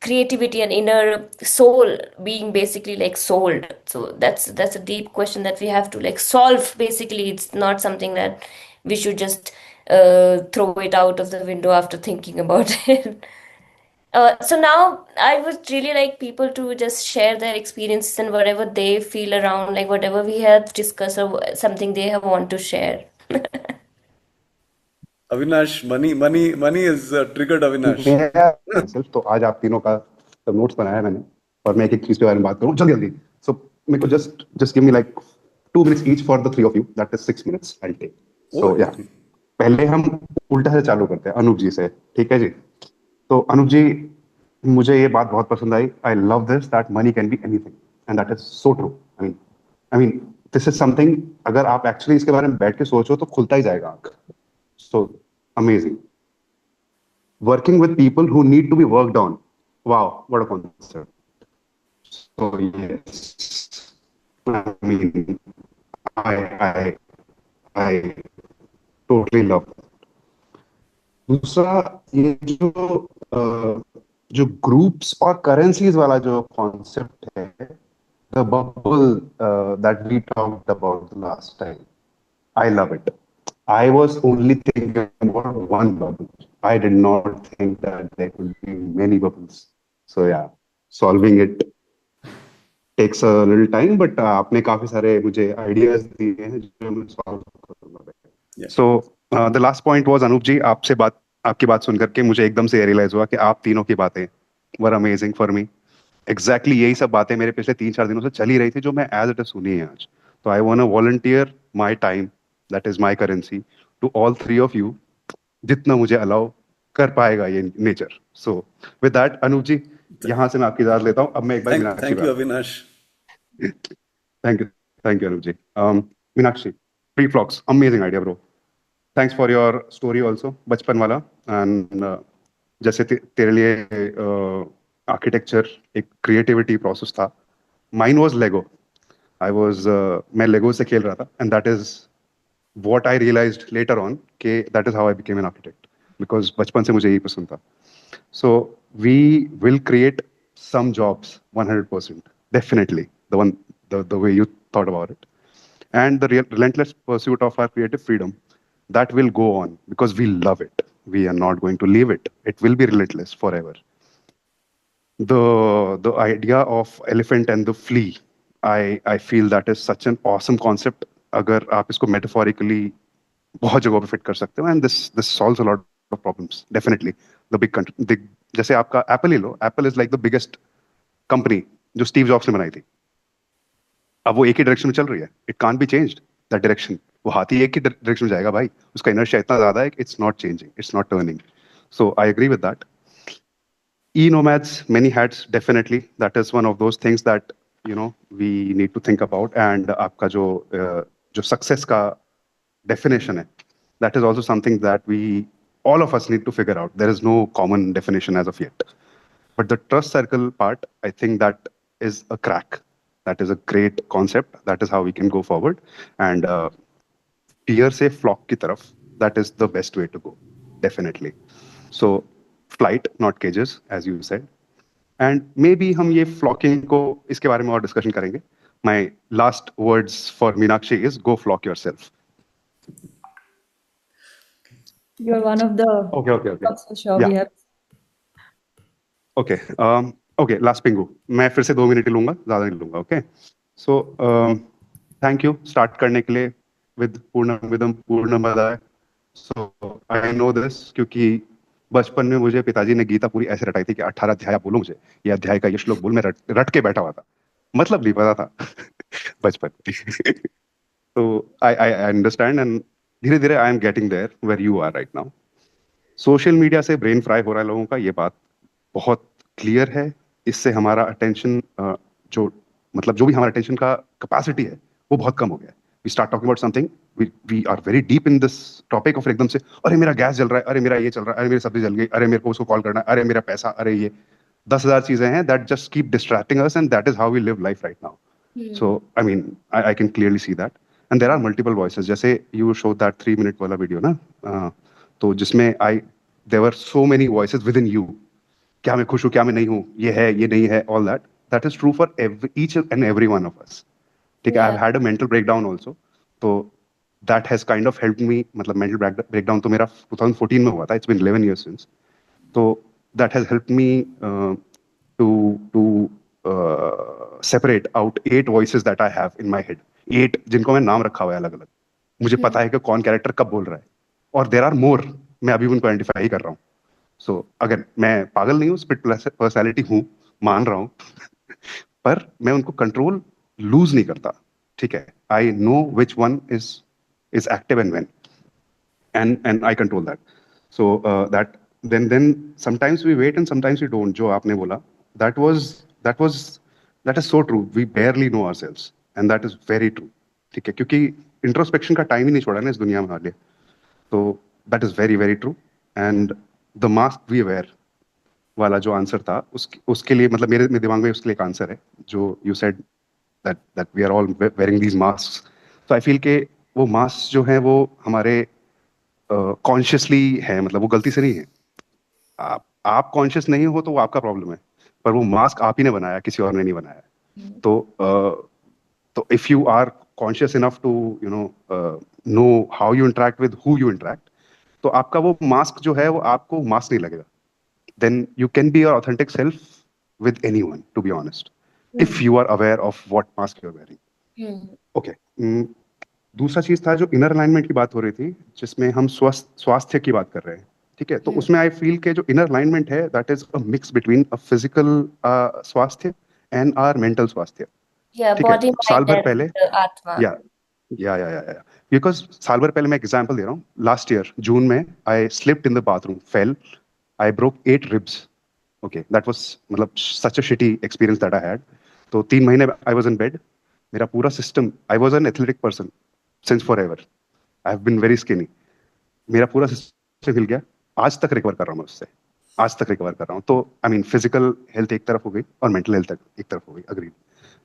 creativity and inner soul being basically like sold? So that's a deep question that we have to like solve. Basically, it's not something that we should just throw it out of the window after thinking about it. So now I would really like people to just share their experiences and whatever they feel around, like whatever we have discussed or something they have want to share. Avinash, money is triggered Avinash. myself, तो आज आप तीनों का सब notes बनाया है मैंने और मैं एक चीज के बारे में बात करूं जल्दी जल्दी. So मेरे को just give me like 2 minutes each for the three of you. That is 6 minutes I'll take. So yeah. पहले हम उल्टा से चालू करते हैं अनूप जी से. ठीक है जी. तो अनूप जी, मुझे ये बात बहुत पसंद आई. I love this that money can be anything and that is so true. I mean this is something अगर आप actually इसके बारे में बैठ के सोचो तो खुलता ही जाएगा आँख. So amazing. Working with people who need to be worked on. Wow, what a concept. So yes, I mean, I totally love it. दूसरा ये जो ग्रुप्स और करेंसीज वाला जो कॉन्सेप्ट है, the bubble that we talked about the last time, I love it. I was only thinking about one bubble. I did not think that there could be many bubbles. So yeah, solving it takes a little time, but आपने काफी सारे मुझे ideas दिए हैं जो मैं solve करूँगा. So the last point was Anoop जी, आपकी बात सुन करके मुझे एकदम से realize हुआ कि आप तीनों की बातें were amazing for me. Exactly यही सब बातें मेरे पिछले 3-4 दिनों से चली रही थी जो मैं as it is सुनी है आज. तो I want to volunteer my time, that is my currency, to all three of you, जितना मुझे allow कर पाएगा ये nature. So with that, Anoop जी, यहाँ से मैं आपकी इजाजत लेता हूँ. अब मैं एक बार Meenakshi. Thank you, Avinash. Thank you, Anoop ji. Meenakshi, Free Flocks, amazing idea, bro. Thanks for your story also, बचपन वाला. And जैसे तेरे लिए आर्किटेक्चर एक क्रिएटिविटी प्रोसेस था, माइन वाज लेगो. मैं लेगो से खेल रहा था, and that is what I realised later on कि that is how I became an architect, because बचपन से मुझे यही पसंद था. So we will create some jobs 100%, definitely the way you thought about it, and the relentless pursuit of our creative freedom, that will go on because we love it. We are not going to leave it. It will be relentless forever. the idea of elephant and the flea, I feel that is such an awesome concept. अगर आप इसको metaphorically बहुत जगहों पे fit कर सकते हो, and this solves a lot of problems definitely. The big, जैसे आपका Apple he low, Apple is like the biggest company जो स्टीव जॉब्स ने बनाई थी. अब वो एक ही डायरेक्शन में चल रही है. It can't be changed that direction. वो हाथी एक ही डायरेक्शन में जाएगा भाई. उसका इनर्शिया इतना ज्यादा है कि it's not changing, it's not turning. So I agree with that. E-nomads, many hats, definitely. That is one of those things that we need to think about. And आपका जो success का definition है, that is also something that all of us need to figure out. There is no common definition as of yet. But the trust circle part, I think that is a crack. That is a great concept. That is how we can go forward. And peer से flock की तरफ, that is the best way to go, definitely. So flight, not cages, as you said. And maybe हम ये flocking को इसके बारे में और discussion करेंगे. My last words for Meenakshi is go flock yourself. You're one of the Okay. talks for sure Yeah. we have. Okay. Okay. Last Pingu. मैं फिर से 2 मिनट ही लूंगा, ज़्यादा नहीं लूंगा. Okay. So thank you. Start करने के लिए with पूर्णमिदं पूर्णमादाय. So I know this क्योंकि बचपन में मुझे पिताजी ने गीता पूरी ऐसे रटाई थी कि 18 अध्याय बोलो मुझे, ये अध्याय का ये श्लोक बोल. मैं रट के बैठा हुआ था, मतलब नहीं पता था बचपन. तो आई अंडरस्टैंड एंड धीरे धीरे I am getting there where you are right now. Social media से ब्रेन फ्राई हो रहा है लोगों का, ये बात बहुत क्लियर है. इससे हमारा अटेंशन जो भी हमारा अटेंशन का कैपेसिटी है वो बहुत कम हो गया है. We start talking about something, we are very deep in this topic और एकदम से अरे मेरा गैस जल रहा है, अरे मेरा ये चल रहा है, अरे मेरी सब्जी जल गई, अरे मेरे को उसको कॉल करना है, अरे मेरा पैसा, अरे ये 10,000 चीजें हैं that just keep distracting us, and that is how we live life right now. So I mean I can clearly see that. And there are multiple voices. जैसे you showed that 3-minute वाला video ना, तो जिसमें there were so many voices within you. क्या मैं खुश हूँ, क्या मैं नहीं हूँ, ये है, ये नहीं है, all that. That is true for each and every one of us. ठीक है. I've had a mental breakdown also. तो that has kind of helped me. मतलब mental breakdown तो मेरा 2014 में हुआ था. It's been 11 years since. तो that has helped me to separate out 8 voices that I have in my head. 8 जिनको मैं नाम रखा हुआ है अलग अलग. मुझे पता है कि कौन कैरेक्टर कब बोल रहा है. और there are more. मैं अभी उनको आइडेंटिफाई कर रहा हूँ. सो अगर मैं पागल नहीं हूँ, स्प्लिट पर्सनैलिटी हूँ, मान रहा हूँ, पर मैं उनको कंट्रोल लूज नहीं करता. ठीक है. I know which one is active and when, and I control that. So that then sometimes we wait and sometimes we don't. जो आपने बोला, that is so true. We barely know ourselves and that is very true. ठीक है. क्योंकि introspection का time ही नहीं छोड़ा ना इस दुनिया में हमारे लिए. तो that is very very true. And the mask we wear वाला जो आंसर था, उसके लिए मतलब मेरे दिमाग में उसके लिए एक आंसर है जो you said that we are all wearing these masks. So I feel कि वो मास्क जो है वो हमारे कॉन्शियसली है, मतलब वो गलती से नहीं है. आप कॉन्शियस नहीं हो तो वो आपका प्रॉब्लम है, पर वो मास्क आप ही ने बनाया, किसी और ने नहीं बनाया. तो if you are conscious enough to know how you interact with who you interact, तो आपका वो मास्क जो है वो आपको मास्क नहीं लगेगा. Then you can be your authentic self with anyone, to be honest, if you are aware of what mask you are wearing. Okay. दूसरा चीज था जो इनर अलाइनमेंट की बात हो रही थी, जिसमें हम स्वास्थ्य की बात कर रहे हैं. ठीक है. तो उसमें आई फील के जो इनर अलाइनमेंट है, that is a mix between a physical स्वास्थ्य एंड आवर मेंटल स्वास्थ्य. बॉडी साल भर माइंड पहले एंड आत्मा. या बिकॉज साल भर पहले मैं एग्जांपल दे रहा हूँ. लास्ट ईयर जून में I slipped in the bathroom, fell, I broke 8 ribs. Okay. That was मतलब such a shitty experience that I had. तो 3 महीने आई वाज इन बेड. मेरा पूरा system, I was an athletic person since forever. I have been very skinny. मेरा पूरा system हिल गया. आज तक रिकवर कर रहा हूँ मैं उससे, आज तक रिकवर कर रहा हूँ. तो आई मीन फिजिकल हेल्थ एक तरफ हो गई और मेंटल हेल्थ एक तरफ हो गई. Agreed.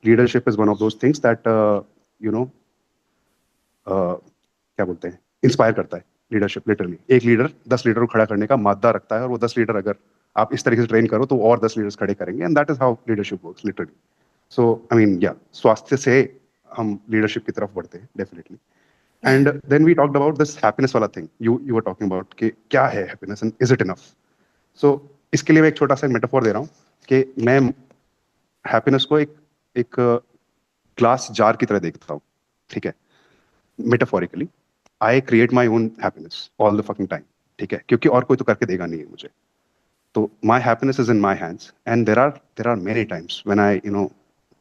Leadership is one of those things that क्या बोलते हैं, इंस्पायर करता है. लीडरशिप लिटरली, एक लीडर 10 लीडर को खड़ा करने का मादा रखता है, और वो 10 लीडर अगर आप इस तरीके से ट्रेन करो तो और 10 लीडर्स खड़े करेंगे. And that is how leadership works literally. So I mean स्वास्थ्य से हम लीडरशिप की तरफ बढ़ते हैं definitely. And then we talked about this happiness वाला thing. You were talking about कि क्या है happiness and is it enough? So इसके लिए मैं एक छोटा सा मेटाफोर दे रहा हूँ कि मैं हैप्पीनेस को एक एक ग्लास जार की तरह देखता हूँ, ठीक है, metaphorically. I create my own happiness all the fucking time, ठीक है, क्योंकि और कोई तो करके देगा नहीं है मुझे। तो my happiness is in my hands, and there are many times when I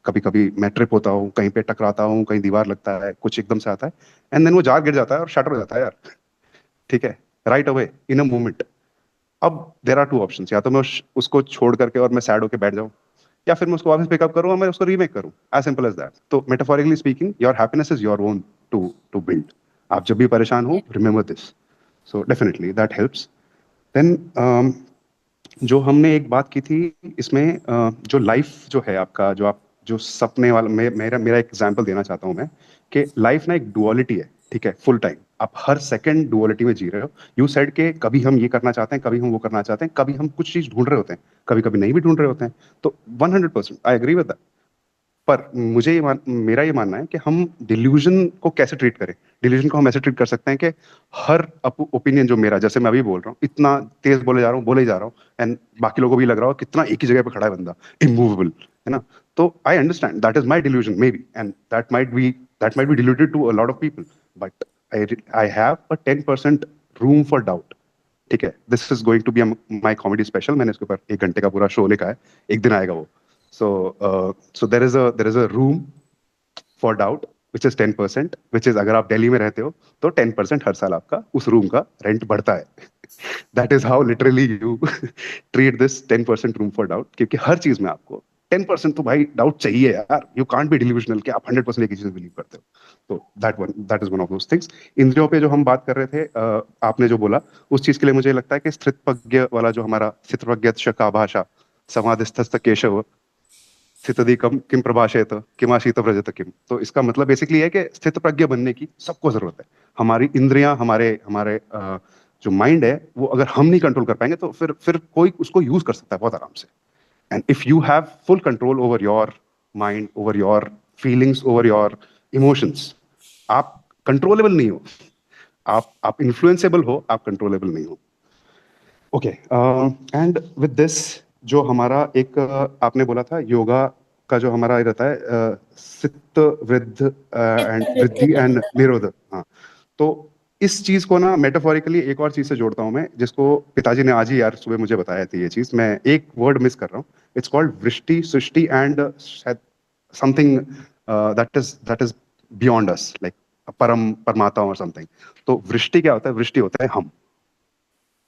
कभी कभी मैं ट्रिप होता हूँ, कहीं पे टकराता हूँ, कहीं दीवार लगता है, कुछ एकदम से आता है, एंड देन वो जार गिर जाता है और शटर हो जाता है यार, ठीक है, right away in a moment. अब देर आर टू ऑप्शंस, या तो मैं उसको छोड़ करके और मैं सैड होकर बैठ जाऊं, या फिर मैं उसको वापस पिकअप करूं और मैं उसको रीमेक करूं, एज सिंपल एज दैट। तो metaphorically speaking, your happiness is your own to to build. आप जब भी परेशान हो, remember this. So definitely that helps. Then जो हमने एक बात की थी इसमें, जो लाइफ जो है आपका, जो आप जो सपने वाला, मेरा मेरा एक एग्जांपल देना चाहता हूँ मैं, कि लाइफ ना एक डुअलिटी है, ठीक है, फुल टाइम आप हर सेकंड डुअलिटी में जी रहे हो। यू सेड के कभी हम ये करना चाहते हैं, कभी हम वो करना चाहते हैं, कभी हम कुछ चीज ढूंढ रहे होते हैं, कभी कभी नहीं भी ढूंढ रहे होते हैं। तो 100% आई एग्री विद दैट। पर मेरा ये मानना है कि हम डिल्यूजन को कैसे ट्रीट करें। डिल्यूजन को हम ऐसे ट्रीट कर सकते हैं कि हर ओपिनियन जो मेरा, जैसे मैं अभी बोल रहा हूँ, इतना तेज बोले जा रहा हूँ, बोले ही जा रहा हूँ, एंड बाकी लोगों को भी लग रहा हो कितना एक ही जगह पे खड़ा है बंदा, इमूवेबल, है ना। तो I understand that is my delusion may be, and that might be diluted to a lot of people, but I have a 10% room for doubt, ठीक है। This is going to be my comedy special. मैंने इसके ऊपर 1 घंटे का पूरा show लिखा है, एक दिन आएगा वो। So there is a room for doubt which is 10%, which is, अगर आप दिल्ली में रहते हो तो 10% हर साल आपका उस रूम का रेंट बढ़ता है। That is how literally you treat this 10% room for doubt, क्योंकि हर चीज में आपको 10% तो भाई डाउट चाहिए यार। यू कांट बी डिल्यूजनल कि आप 100% एक ही चीज बिलीव करते हो। तो that is one of those things. इंद्रियों पे जो हम बात कर रहे थे, आपने जो बोला उस चीज के लिए मुझे लगता है कि स्थितप्रज्ञ वाला जो हमारा स्थितप्रज्ञ का भाषा समाधिस्थस्थ केशव स्थितधिकम किम प्रभाषेत किमाशीत व्रजत किम। तो इसका मतलब बेसिकली है कि स्थित प्रज्ञ बनने की सबको जरूरत है। हमारी इंद्रियां, हमारे हमारे जो माइंड है, वो अगर हम नहीं कंट्रोल कर पाएंगे तो फिर कोई उसको यूज कर सकता है बहुत आराम से। And if you have full control over your mind, over your feelings, over your emotions, आप कंट्रोलेबल नहीं हो। आप इन्फ्लुएंसेबल हो, आप कंट्रोलेबल नहीं हो। ओके, एंड विद दिस, जो हमारा एक आपने बोला था योगा का जो हमारा ये रहता है, सित्त वृद्ध एंड वृद्धि एंड निरोध, हाँ। तो इस चीज को ना मेटाफोरिकली एक और चीज से जोड़ता हूं मैं, जिसको पिताजी ने आज ही यार सुबह मुझे बताया था। ये चीज मैं एक वर्ड मिस कर रहा हूँ। It's called Vrishti Srishti and something that is beyond us, like paramatma और समथिंग। तो वृष्टि क्या होता है? वृष्टि होता है हम,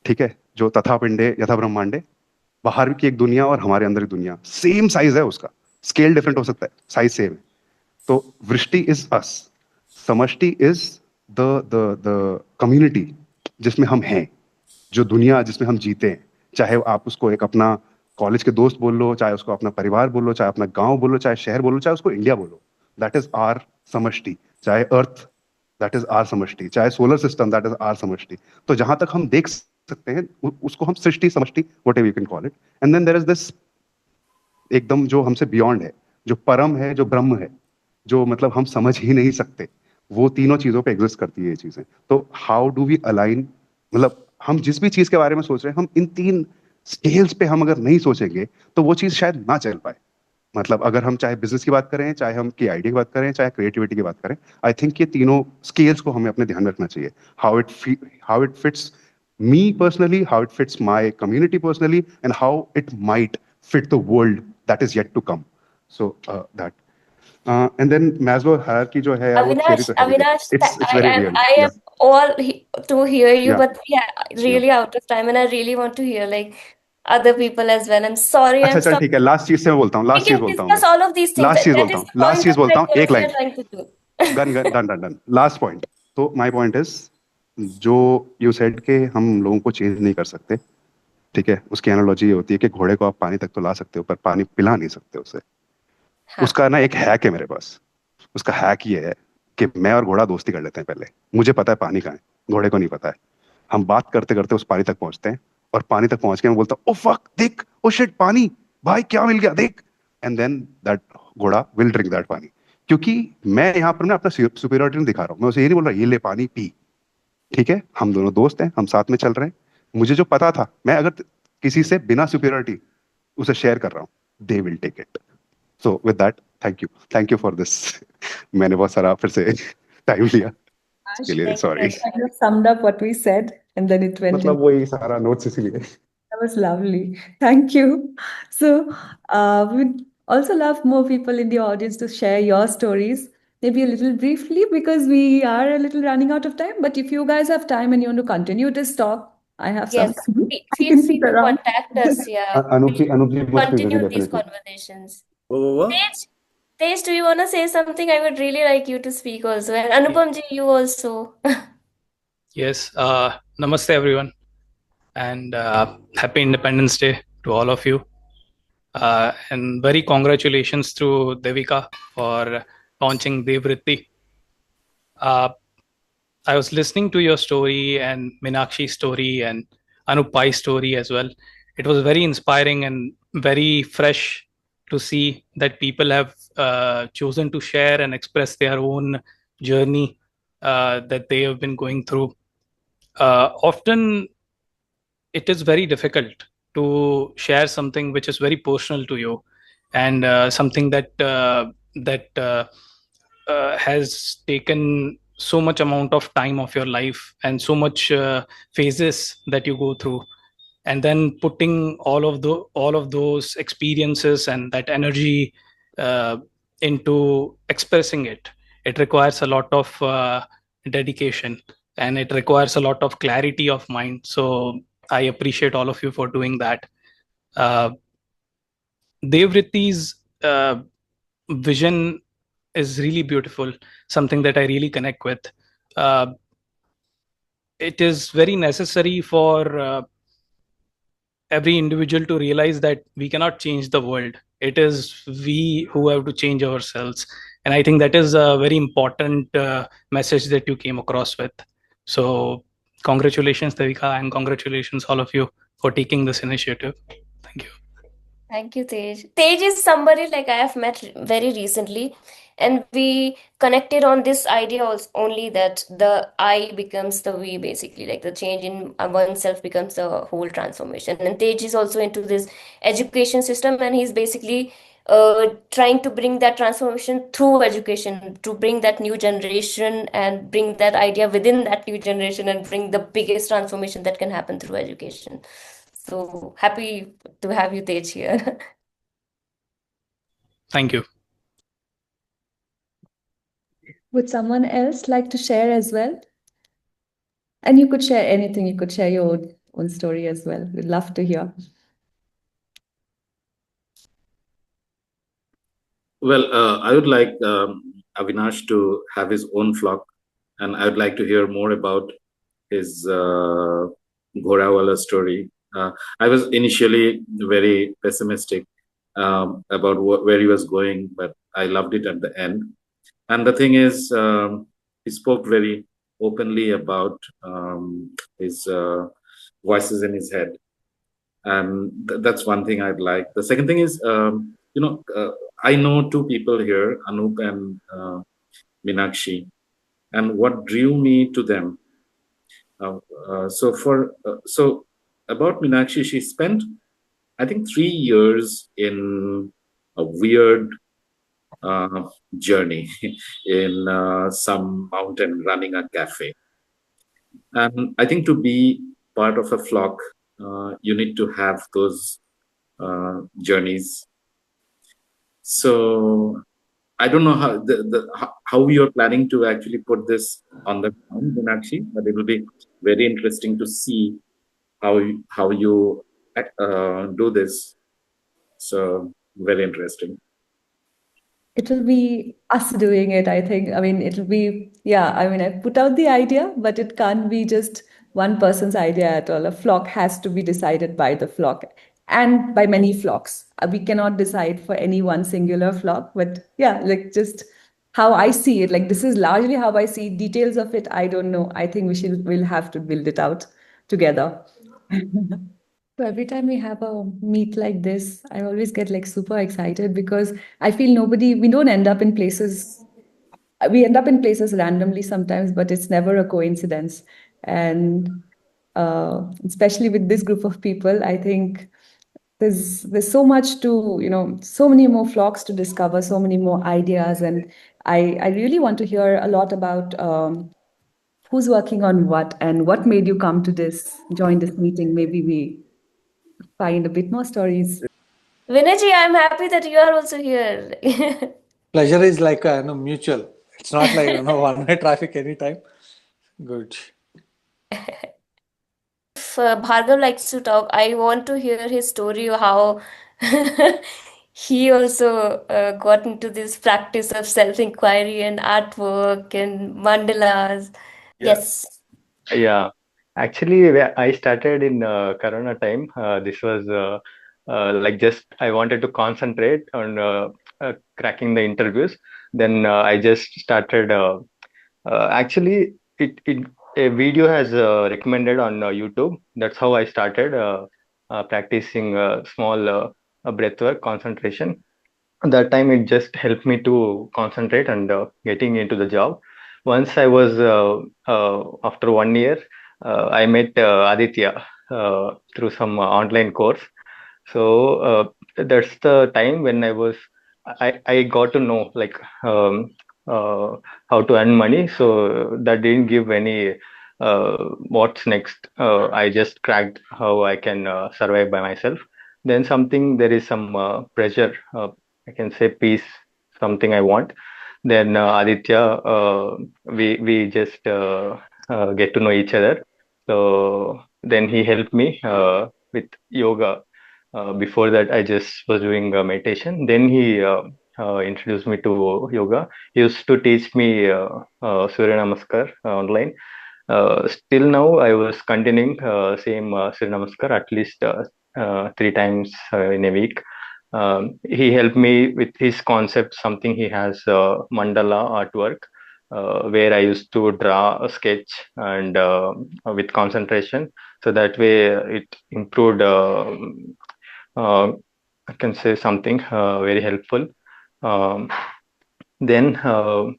ठीक है, जो तथा पिंडे यथा ब्रह्मांडे, बाहर की एक दुनिया और हमारे अंदर की दुनिया सेम साइज है, उसका स्केल डिफरेंट हो सकता है, साइज सेम है। तो वृष्टि इज अस, समष्टि is the the the community जिसमें हम हैं, जो दुनिया जिसमें हम जीते हैं। चाहे आप उसको एक अपना कॉलेज के दोस्त बोल लो, चाहे उसको अपना परिवार बोल लो, चाहे अपना गांव बोलो, चाहे शहर बोलो, चाहे उसको इंडिया बोलो, दैट इज आर समष्टि। चाहे अर्थ, दैट इज आर समष्टि। चाहे solar system, that is our समष्टि। तो जहां तक हम देख सकते हैं उसको हम सृष्टि समष्टि, whatever you can call it. And then there is this एकदम जो हमसे बियॉन्ड है, जो परम है, जो ब्रह्म है, जो मतलब हम समझ ही नहीं सकते। वो तीनों चीजों पे एग्जिस्ट करती है ये चीजें। तो हाउ डू वी अलाइन, मतलब हम जिस भी चीज के बारे में सोच रहे हैं, हम इन 3 स्केल्स पे हम अगर नहीं सोचेंगे तो वो चीज शायद ना चल पाए। मतलब अगर हम चाहे बिजनेस की बात करें, चाहे हम की आइडिया की बात करें, चाहे क्रिएटिविटी की बात करें, आई थिंक ये तीनों स्केल्स को हमें अपने ध्यान में रखना चाहिए। How it fits me personally, how it fits my community personally, and how it might fit the world that is yet to come. So that and then Maslow hierarchy जो है यार, वो theory Avinash, तो है भी नहीं. Avinash, It's very real. I am Yeah, all to hear you, yeah, but yeah, yeah. really out of time, and I really want to hear like other people as well. I'm sorry, अच्छा I'm चल ठीक है, stopping. Last चीज से मैं बोलता हूँ, We last चीज can बोलता हूँ मैं, discuss all of these things. Last चीज That बोलता is हूँ, the लास्ट point चीज of बोलता like हूँ, एक what we are line, trying to do. Gun gun done done done, last point. तो माय पॉइंट इज, जो यू सेड के हम लोगों को चेंज नहीं कर सकते, ठीक है, उसकी एनालॉजी ये होती है कि घोड़े को आप पानी तक तो ला सकते हो पर पानी पिला नहीं सकते उसे। हाँ. उसका ना एक हैक है मेरे पास। उसका हैक ये है कि मैं और घोड़ा दोस्ती कर लेते हैं पहले। मुझे पता है पानी कहाँ है, घोड़े को नहीं पता है। हम बात करते करते उस पानी तक पहुंचते हैं, और पानी तक पहुंच के मैं बोलता हूँ, ओ फक देख, ओ शिट पानी, भाई क्या मिल गया देख। एंड देन दैट घोड़ा विल ड्रिंक दैट पानी, क्योंकि मैं यहाँ पर ना अपना सुपीरियरिटी नहीं दिखा रहा हूँ। मैं उसे ये नहीं बोल रहा ये ले पानी पी, ठीक है, हम दोनों दोस्त हैं, हम साथ में चल रहे हैं। मुझे जो पता था, मैं अगर किसी से बिना सुपीरियरिटी उसे शेयर कर रहा हूँ, they will take it. So with that, thank you for this. मैंने बहुत सारा फिर से टाइम लिया इसके लिए, Thank you, sorry. Tejas. Kind of summed up what we said, and then it went in. मतलब वही सारा नोट्स इसीलिए. That was lovely. Thank you. So, we'd also love more people in the audience to share your stories, maybe a little briefly, because we are a little running out of time. But if you guys have time and you want to continue this talk, I have some Yes, time. I feel can free sit to around. contact us. Yeah, Anup ji must be busy continue these definitely. conversations. What? Tej, Tej, do you want to say something? I would really like you to speak also. And Anupam ji, you also. Yes, namaste everyone, and happy Independence Day to all of you. And very congratulations to Devika for launching Devritti. I was listening to your story and Meenakshi's story and Anup Pai's story as well. It was very inspiring and very fresh to see that people have chosen to share and express their own journey that they have been going through. Often it is very difficult to share something which is very personal to you and something that has taken so much amount of time of your life and so much phases that you go through, and then putting all of those experiences and that energy into expressing it. It requires a lot of dedication, and it requires a lot of clarity of mind. So I appreciate all of you for doing that. Devritti's vision is really beautiful, something that I really connect with. It is very necessary for every individual to realize that we cannot change the world. It is we who have to change ourselves. And I think that is a very important message that you came across with. So congratulations, Devika, and congratulations all of you for taking this initiative. Thank you. Thank you, Tej. Tej is somebody like I have met very recently, and we connected on this idea also only that the I becomes the we, basically, like the change in oneself becomes the whole transformation. And Tej is also into this education system, and he's basically trying to bring that transformation through education, to bring that new generation and bring that idea within that new generation and bring the biggest transformation that can happen through education. So happy to have you, Tej, here. Thank you. Would someone else like to share as well? And you could share anything. You could share your own story as well. We'd love to hear. Well, I would like Avinash to have his own flock, and I would like to hear more about his Ghorawala story. I was initially very pessimistic about where he was going, but I loved it at the end. And the thing is, he spoke very openly about his voices in his head, and that's one thing I'd like. The second thing is, I know two people here, Anup and Meenakshi, and what drew me to them. So about Meenakshi, she spent, I think, 3 years in a weird journey in some mountain, running a cafe. And I think to be part of a flock, you need to have those journeys. So I don't know how you're planning to actually put this on the ground, Meenakshi, but it will be very interesting to see how you do this. So very interesting. It will be us doing it, I think. I mean, it'll be, yeah, I mean, I put out the idea, but it can't be just one person's idea at all. A flock has to be decided by the flock and by many flocks. We cannot decide for any one singular flock, but yeah, like just how I see it, like this is largely how I see details of it. I don't know. I think we'll have to build it out together. So every time we have a meet like this, I always get like super excited because I feel we don't end up in places, we end up in places randomly sometimes, but it's never a coincidence. And especially with this group of people, I think there's so much to, so many more flocks to discover, so many more ideas, and I really want to hear a lot about who's working on what and what made you come to join this meeting. Maybe we find a bit more stories. Vinayji, I'm happy that you are also here. Pleasure is like mutual. It's not like one-way traffic anytime. Good. If Bhargav likes to talk, I want to hear his story of how he also got into this practice of self-inquiry and artwork and mandalas. Yeah. Yes. Yeah, actually, I started in Corona time. This was like just I wanted to concentrate on cracking the interviews. Then I just started. Actually, it a video has recommended on YouTube. That's how I started practicing small breathwork concentration. That time it just helped me to concentrate and getting into the job. Once I was after 1 year, I met Aditya through some online course. So that's the time when I got to know like uh, how to earn money. So that didn't give any what's next. I just cracked how I can survive by myself. Then something there is some pressure. I can say peace, something I want. Then Aditya, we just get to know each other. So then he helped me with yoga. Before that, I just was doing meditation. Then he introduced me to yoga. He used to teach me Surya Namaskar online. Still now, I was continuing same Surya Namaskar at least 3 times in a week. He helped me with his concept, something he has mandala artwork, where I used to draw a sketch and with concentration. So that way it improved, I can say something very helpful. Then,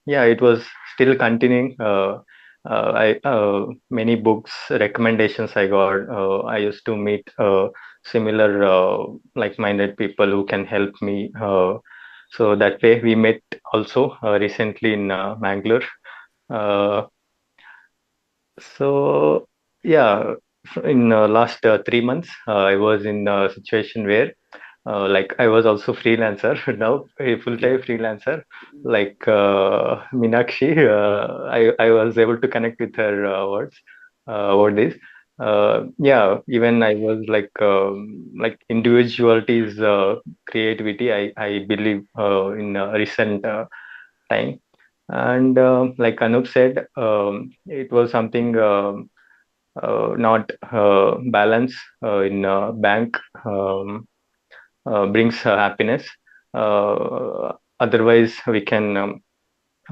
yeah, it was still continuing. I many books recommendations I got. I used to meet similar like-minded people who can help me. So that way we met also recently in Mangalore. So yeah, in last 3 months, I was in a situation where like I was also freelancer now, a full-time freelancer. Like Meenakshi, I was able to connect with her words about this. Yeah, even I was like individuality is creativity. I believe in recent time. And like Anup said, it was something not balance in bank brings happiness. Otherwise, we can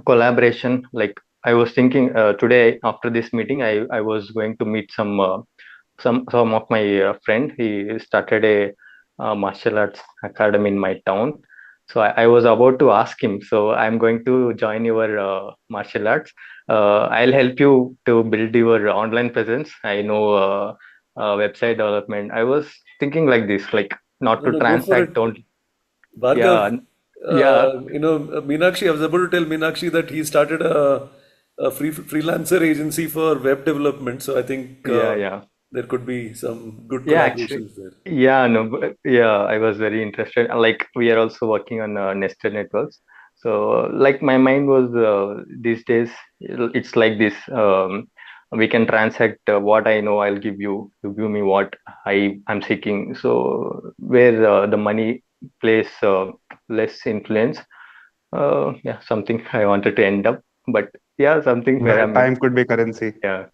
collaboration. Like I was thinking today after this meeting, I was going to meet some of my friend. He started a martial arts academy in my town. So I was about to ask him. So I'm going to join your martial arts. I'll help you to build your online presence. I know website development. I was thinking like this, like not No, to no, go for transact. it. Don't. Bhargav, Yeah, yeah, Meenakshi, I was about to tell Meenakshi that he started a freelancer agency for web development. So I think yeah. there could be some good Yeah, actually, collaborations there. yeah, no, yeah, I was very interested. Like, we are also working on nested networks. So, like, my mind was these days, it's like this. We can transact what I know, I'll give you, you give me what I'm seeking. So, where the money plays less influence. Yeah, something I wanted to end up, but yeah, something where That I'm in. time could be currency. Yeah,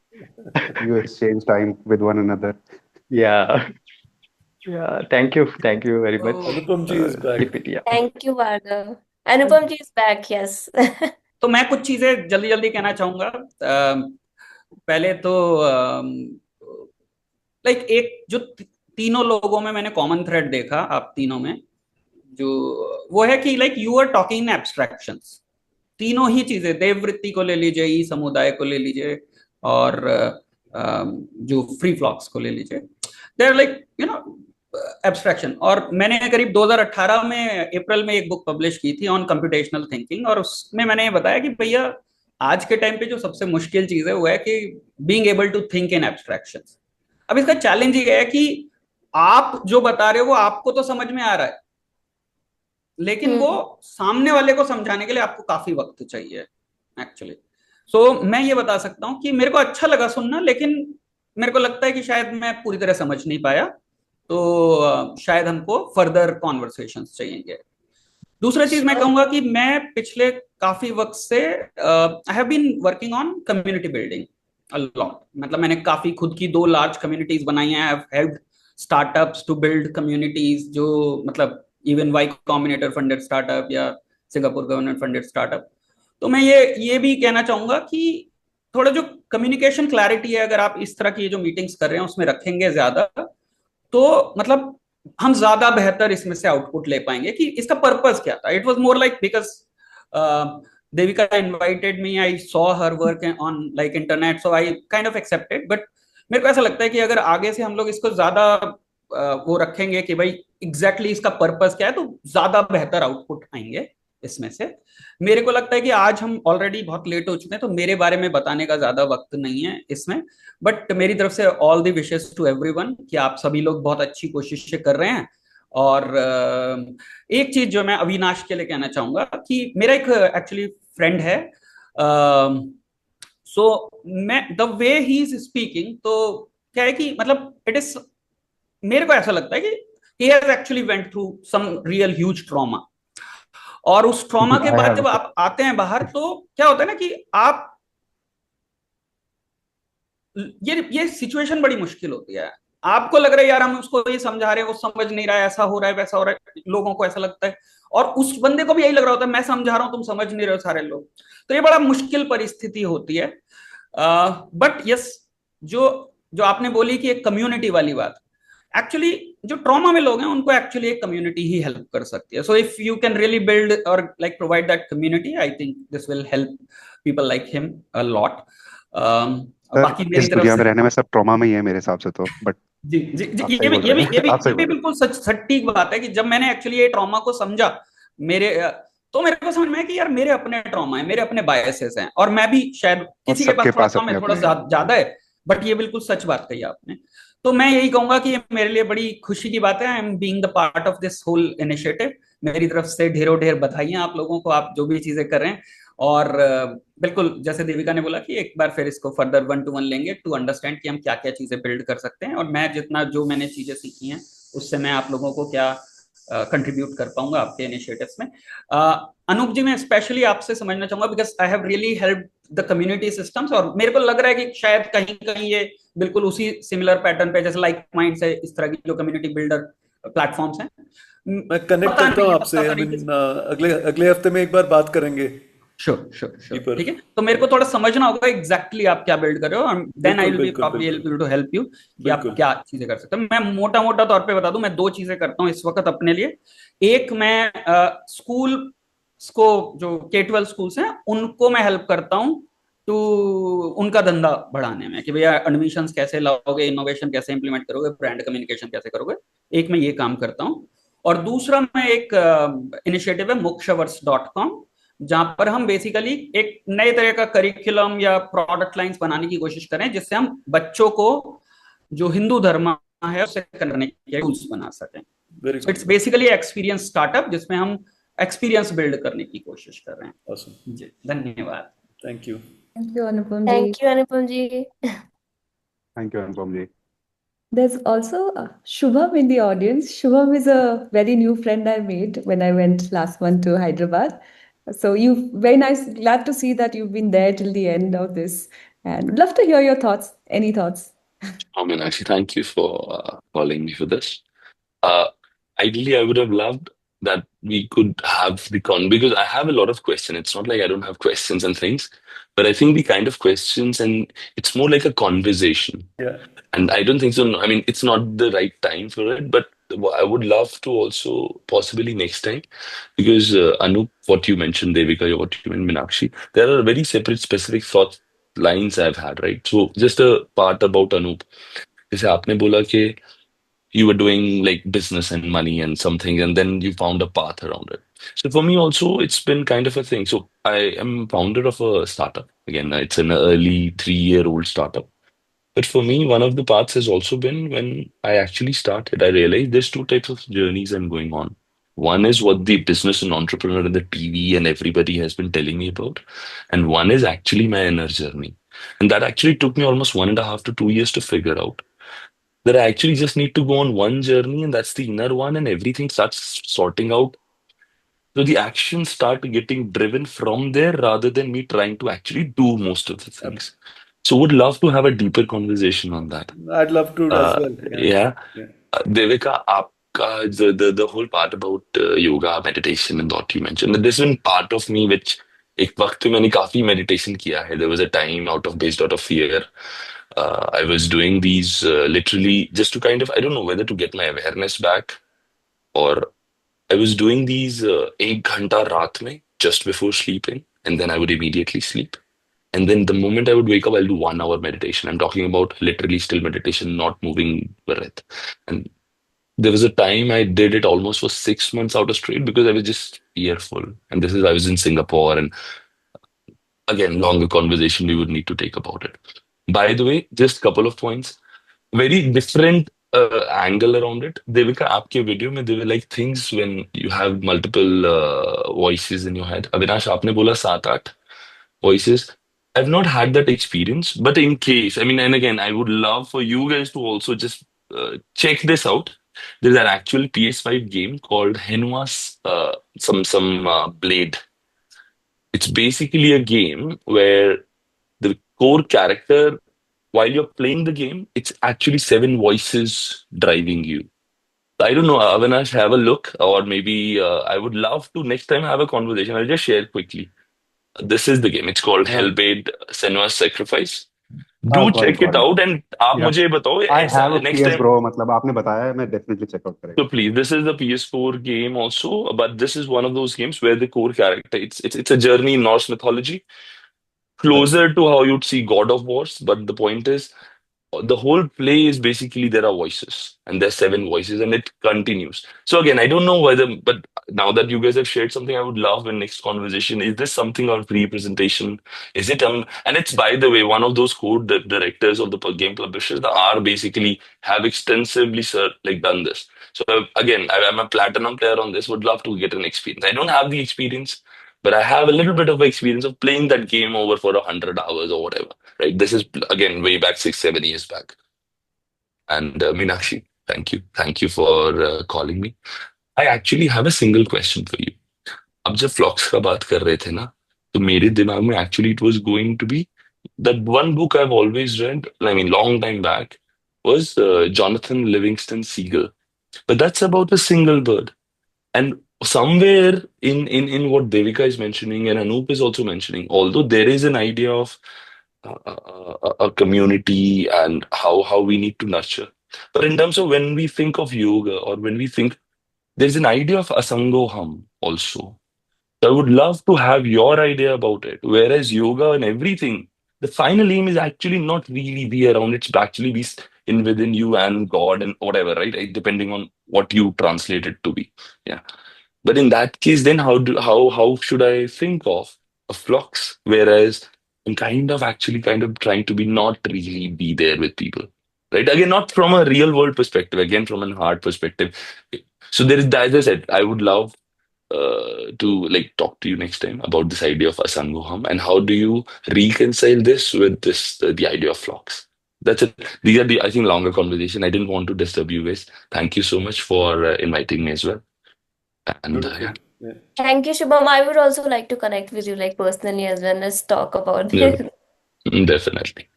You exchange time with one another. yeah, yeah. Thank you very much. तो Anupam ji is back. Keep it, yeah. Thank you, Bhargav. Anupam ji is back, yes. तो मैं कुछ चीजें जल्दी जल्दी कहना चाहूंगा। पहले तो लाइक एक जो तीनों लोगों में मैंने कॉमन थ्रेड देखा आप तीनों में, जो वो है कि like you are talking in abstractions. तीनों ही चीजें, देववृत्ति को ले लीजिए, ई समुदाय को ले लीजिए, और जो फ्री फ्लॉक्स को ले लीजिए, दे आर लाइक एब्स्ट्रैक्शन। और मैंने करीब 2018 में अप्रैल में एक बुक पब्लिश की थी ऑन कंप्यूटेशनल थिंकिंग, और उसमें मैंने ये बताया कि भैया आज के टाइम पे जो सबसे मुश्किल चीज है वो है कि being able to think in abstractions. अब इसका चैलेंज ये है कि आप जो बता रहे हो वो आपको तो समझ में आ रहा है, लेकिन वो सामने वाले को समझाने के लिए आपको काफी वक्त चाहिए एक्चुअली। सो मैं ये बता सकता हूँ कि मेरे को अच्छा लगा सुनना, लेकिन मेरे को लगता है कि शायद मैं पूरी तरह समझ नहीं पाया, तो शायद हमको फर्दर कॉन्वर्सेशंस चाहिए। दूसरा चीज मैं कहूंगा कि मैं पिछले काफी वक्त से I have been working on community building a lot. मतलब मैंने काफी खुद की 2 लार्ज कम्युनिटीज बनाई हैं। I have helped startups to build communities, जो मतलब even Y Combinator funded startup या सिंगापुर गवर्नमेंट फंडेड स्टार्टअप। तो मैं ये भी कहना चाहूंगा कि थोड़ा जो कम्युनिकेशन क्लैरिटी है, अगर आप इस तरह की जो मीटिंग्स कर रहे हैं उसमें रखेंगे ज्यादा, तो मतलब हम ज्यादा बेहतर इसमें से आउटपुट ले पाएंगे कि इसका पर्पस क्या था। It was more like because Devika invited me, I saw her work on like internet, so I kind of accepted. But मेरे को ऐसा लगता है कि अगर आगे से हम लोग इसको ज्यादा वो रखेंगे कि भाई एग्जैक्टली इसका पर्पस क्या है, तो ज्यादा बेहतर आउटपुट आएंगे इसमें से। मेरे को लगता है कि आज हम ऑलरेडी बहुत लेट हो चुके हैं, तो मेरे बारे में बताने का ज्यादा वक्त नहीं है इसमें। बट मेरी तरफ से all the wishes to everyone कि आप सभी लोग बहुत अच्छी कोशिशें कर रहे हैं। और एक चीज जो मैं अविनाश के लिए कहना चाहूंगा कि मेरा एक एक्चुअली फ्रेंड है, सो मैं the way he is speaking, तो क्या है कि मतलब इट इज, मेरे को ऐसा लगता है कि he has actually went through some real huge trauma। और उस ट्रॉमा के बाद जब आप आते हैं बाहर, तो क्या होता है ना कि आप ये सिचुएशन बड़ी मुश्किल होती है। आपको लग रहा है यार हम उसको ये समझा रहे हैं, वो समझ नहीं रहा है, ऐसा हो रहा है वैसा हो रहा है, लोगों को ऐसा लगता है, और उस बंदे को भी यही लग रहा होता है मैं समझा रहा हूं तुम समझ नहीं रहे हो सारे लोग। तो ये बड़ा मुश्किल परिस्थिति होती है। बट यस, जो जो आपने बोली कि एक कम्युनिटी वाली बात, एक्चुअली जो ट्रॉमा में लोग हैं उनको एक्चुअली एक कम्युनिटी ही हेल्प कर सकती है। So if you can really build और like provide that community, I think this will help people like him a lot. बाकी मेरी इस तरफ दुनिया से में रहने में सब ट्रॉमा में ही है मेरे हिसाब से तो। बट जी जी जी, ये भी बिल्कुल सटीक बात है कि जब मैंने एक्चुअली ये ट्रॉमा को समझा, मेरे तो मेरे को समझ में आया कि यार मेरे अपने ट्रॉमा है, मेरे अपने बायसेस हैं, और मैं भी शायद किसी के पास थोड़ा कम है, थोड़ा ज्यादा है, बट ये बिल्कुल सच बात कही आपने। तो मैं यही कहूंगा कि मेरे लिए बड़ी खुशी की बात है, I am being the part of this whole initiative. मेरी तरफ से ढेरों ढेर बधाइयां आप लोगों को, आप जो भी चीजें कर रहे हैं। और बिल्कुल जैसे देविका ने बोला कि एक बार फिर इसको फर्दर 1-to-1 लेंगे टू अंडरस्टैंड कि हम क्या क्या चीजें बिल्ड कर सकते हैं, और मैं जितना जो मैंने चीजें सीखी हैं उससे मैं आप लोगों को क्या कंट्रीब्यूट कर पाऊंगा आपके इनिशिएटिव्स में। अनूप जी, मैं स्पेशली आपसे समझना चाहूंगा because I have really help the community systems, और मेरे को लग रहा है कि शायद कहीं कहीं ये बिल्कुल उसी सिमिलर पैटर्न पे, जैसे लाइक माइंड्स है, इस तरह की जो कम्युनिटी बिल्डर प्लेटफॉर्म्स हैं। मैं कनेक्ट करता हूँ आपसे, अगले हफ्ते में एक बार बात करेंगे। श्योर, ठीक है। तो मेरे को थोड़ा समझना होगा एग्जैक्टली आप क्या बिल्ड कर रहे हो, then I will be probably able to help you कि आप क्या चीजें कर सकते हो। मैं मोटा मोटा तौर पे बता दूं, मैं 2 चीजें करता हूँ इस वक्त अपने लिए। एक, मैं स्कूल को, जो K-12 स्कूल्स हैं उनको मैं हेल्प करता हूँ टू उनका धंधा बढ़ाने में, कि भैया एडमिशंस कैसे लाओगे, इनोवेशन कैसे इंप्लीमेंट करोगे, ब्रांड कम्युनिकेशन कैसे करोगे। एक मैं ये काम करता हूँ। और दूसरा, मैं एक इनिशिएटिव है mokshaverse.com, जहां पर हम बेसिकली एक नए तरह का करिकुलम या प्रोडक्ट लाइंस बनाने की कोशिश करें, जिससे हम बच्चों को जो हिंदू धर्म है उससे करने के टूल्स बना सकें। इट्स बेसिकली एक्सपीरियंस स्टार्टअप, जिसमें हम एक्सपीरियंस बिल्ड करने की कोशिश कर रहे हैं। Awesome. जी, धन्यवाद। Thank you Anupam ji. Thank you, Anupam ji. Thank you, Anupam ji. There's also Shubham in the audience. Shubham is a very new friend I made when I went last month to Hyderabad. So very nice. Glad to see that you've been there till the end of this, and would love to hear your thoughts. Any thoughts? Meenakshi, thank you for calling me for this. Ideally, I would have loved that we could have because I have a lot of questions. It's not like I don't have questions and things, but I think the kind of questions, and it's more like a conversation. Yeah. And I don't think so. I mean, it's not the right time for it, but I would love to also possibly next time, because Anup, what you mentioned, Devika, what you mentioned, Meenakshi, there are very separate, specific thought lines I've had, right? So just a part about Anup. जैसे आपने बोला कि you were doing like business and money and something, and then you found a path around it. So for me also, it's been kind of a thing. So I am founder of a startup. Again, it's an early 3-year-old startup. But for me, one of the paths has also been when I actually started, I realized there's two types of journeys I'm going on. One is what the business and entrepreneur and the TV and everybody has been telling me about. And one is actually my inner journey. And that actually took me almost 1.5 to 2 years to figure out that I actually just need to go on one journey, and that's the inner one, and everything starts sorting out. So the actions start getting driven from there rather than me trying to actually do most of the things. So would love to have a deeper conversation on that. I'd love to as well. Yeah. Yeah. Devika, aapka, the whole part about yoga, meditation, and what you mentioned, there's been part of me which एक वक्त पे मैंने काफी meditation किया है. There was a time based out of fear. I was doing these literally just to kind of, I don't know whether to get my awareness back, or I was doing these 1 ghanta raat mein just before sleeping, and then I would immediately sleep. And then the moment I would wake up, I'll do 1 hour meditation. I'm talking about literally still meditation, not moving breath. And there was a time I did it almost for 6 months out of straight because I was just fearful. And I was in Singapore, and again, longer conversation we would need to take about it. By the way, just a couple of points. Very different angle around it. Devika, आपके video में there were like things when you have multiple voices in your head. Avinash, आपने बोला 7-8 voices. I've not had that experience, but in case, I mean, and again, I would love for you guys to also just check this out. There's an actual PS5 game called Henua's Blade. It's basically a game where the core character, while you're playing the game, it's actually 7 voices driving you. I don't know, Avinash, have a look, or maybe I would love to next time have a conversation. I'll just share quickly. This is the game. It's called Hellblade: Senua's Sacrifice. Do got check it it. out, and आप Yeah. मुझे बताओ I ऐसा have a next PS time. Bro, मतलब आपने बताया है, मैं definitely check out करेगा. So please, this is the PS4 game also, but this is one of those games where the core character, it's a journey in Norse mythology, closer to how you'd see God of Wars. But the point is, the whole play is basically there are voices, and there's 7 voices, and it continues. So again, I don't know whether, but now that you guys have shared something, I would love in next conversation. Is this something on pre-presentation? Is it and it's, by the way, one of those code directors of the game publishers that are basically have extensively like done this. So again, I'm a platinum player on this. Would love to get an experience. I don't have the experience, but I have a little bit of experience of playing that game over for 100 hours or whatever. Right? This is again way back 6-7 years back. And Meenakshi, thank you for calling me. I actually have a single question for you. अब जब फ्लॉक्स का बात कर रहे थे ना, तो मेरे दिमाग में actually it was going to be that one book I've always read, I mean, long time back, was Jonathan Livingston Seagull. But that's about a single bird. And somewhere in what Devika is mentioning and Anoop is also mentioning, although there is an idea of a community and how we need to nurture. But in terms of when we think of yoga, or when we think, there's an idea of asangoham also. So I would love to have your idea about it. Whereas yoga and everything, the final aim is actually not really be around, it's actually be in within you and God and whatever, right? Depending on what you translate it to be. Yeah. But in that case, then how should I think of a flux? Whereas I'm kind of trying to be not really be there with people. Right? Again, not from a real world perspective, again from an heart perspective. So there is, as I said, I would love to like talk to you next time about this idea of asangoham and how do you reconcile this with this the idea of flocks. That's it. These are the, I think, longer conversation. I didn't want to disturb you guys. Thank you so much for inviting me as well. And yeah. Thank you, Shubham. I would also like to connect with you like personally as well. Let's talk about this. Definitely.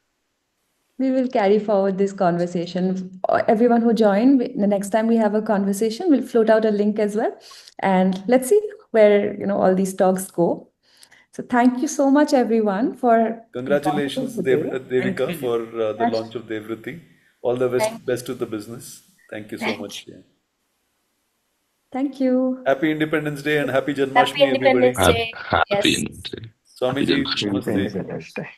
We will carry forward this conversation. Everyone who joined, the next time we have a conversation, we'll float out a link as well. And let's see where all these talks go. So thank you so much, everyone, for congratulations, Devika, for the launch of Devvriti. All the best to the business. Thank you so much. Yeah. Thank you. Happy Independence Day and Happy Janmashtami, everybody. Independence Day. Happy Yes. Independence Day. Swamiji, Happy namaste. Independence Day.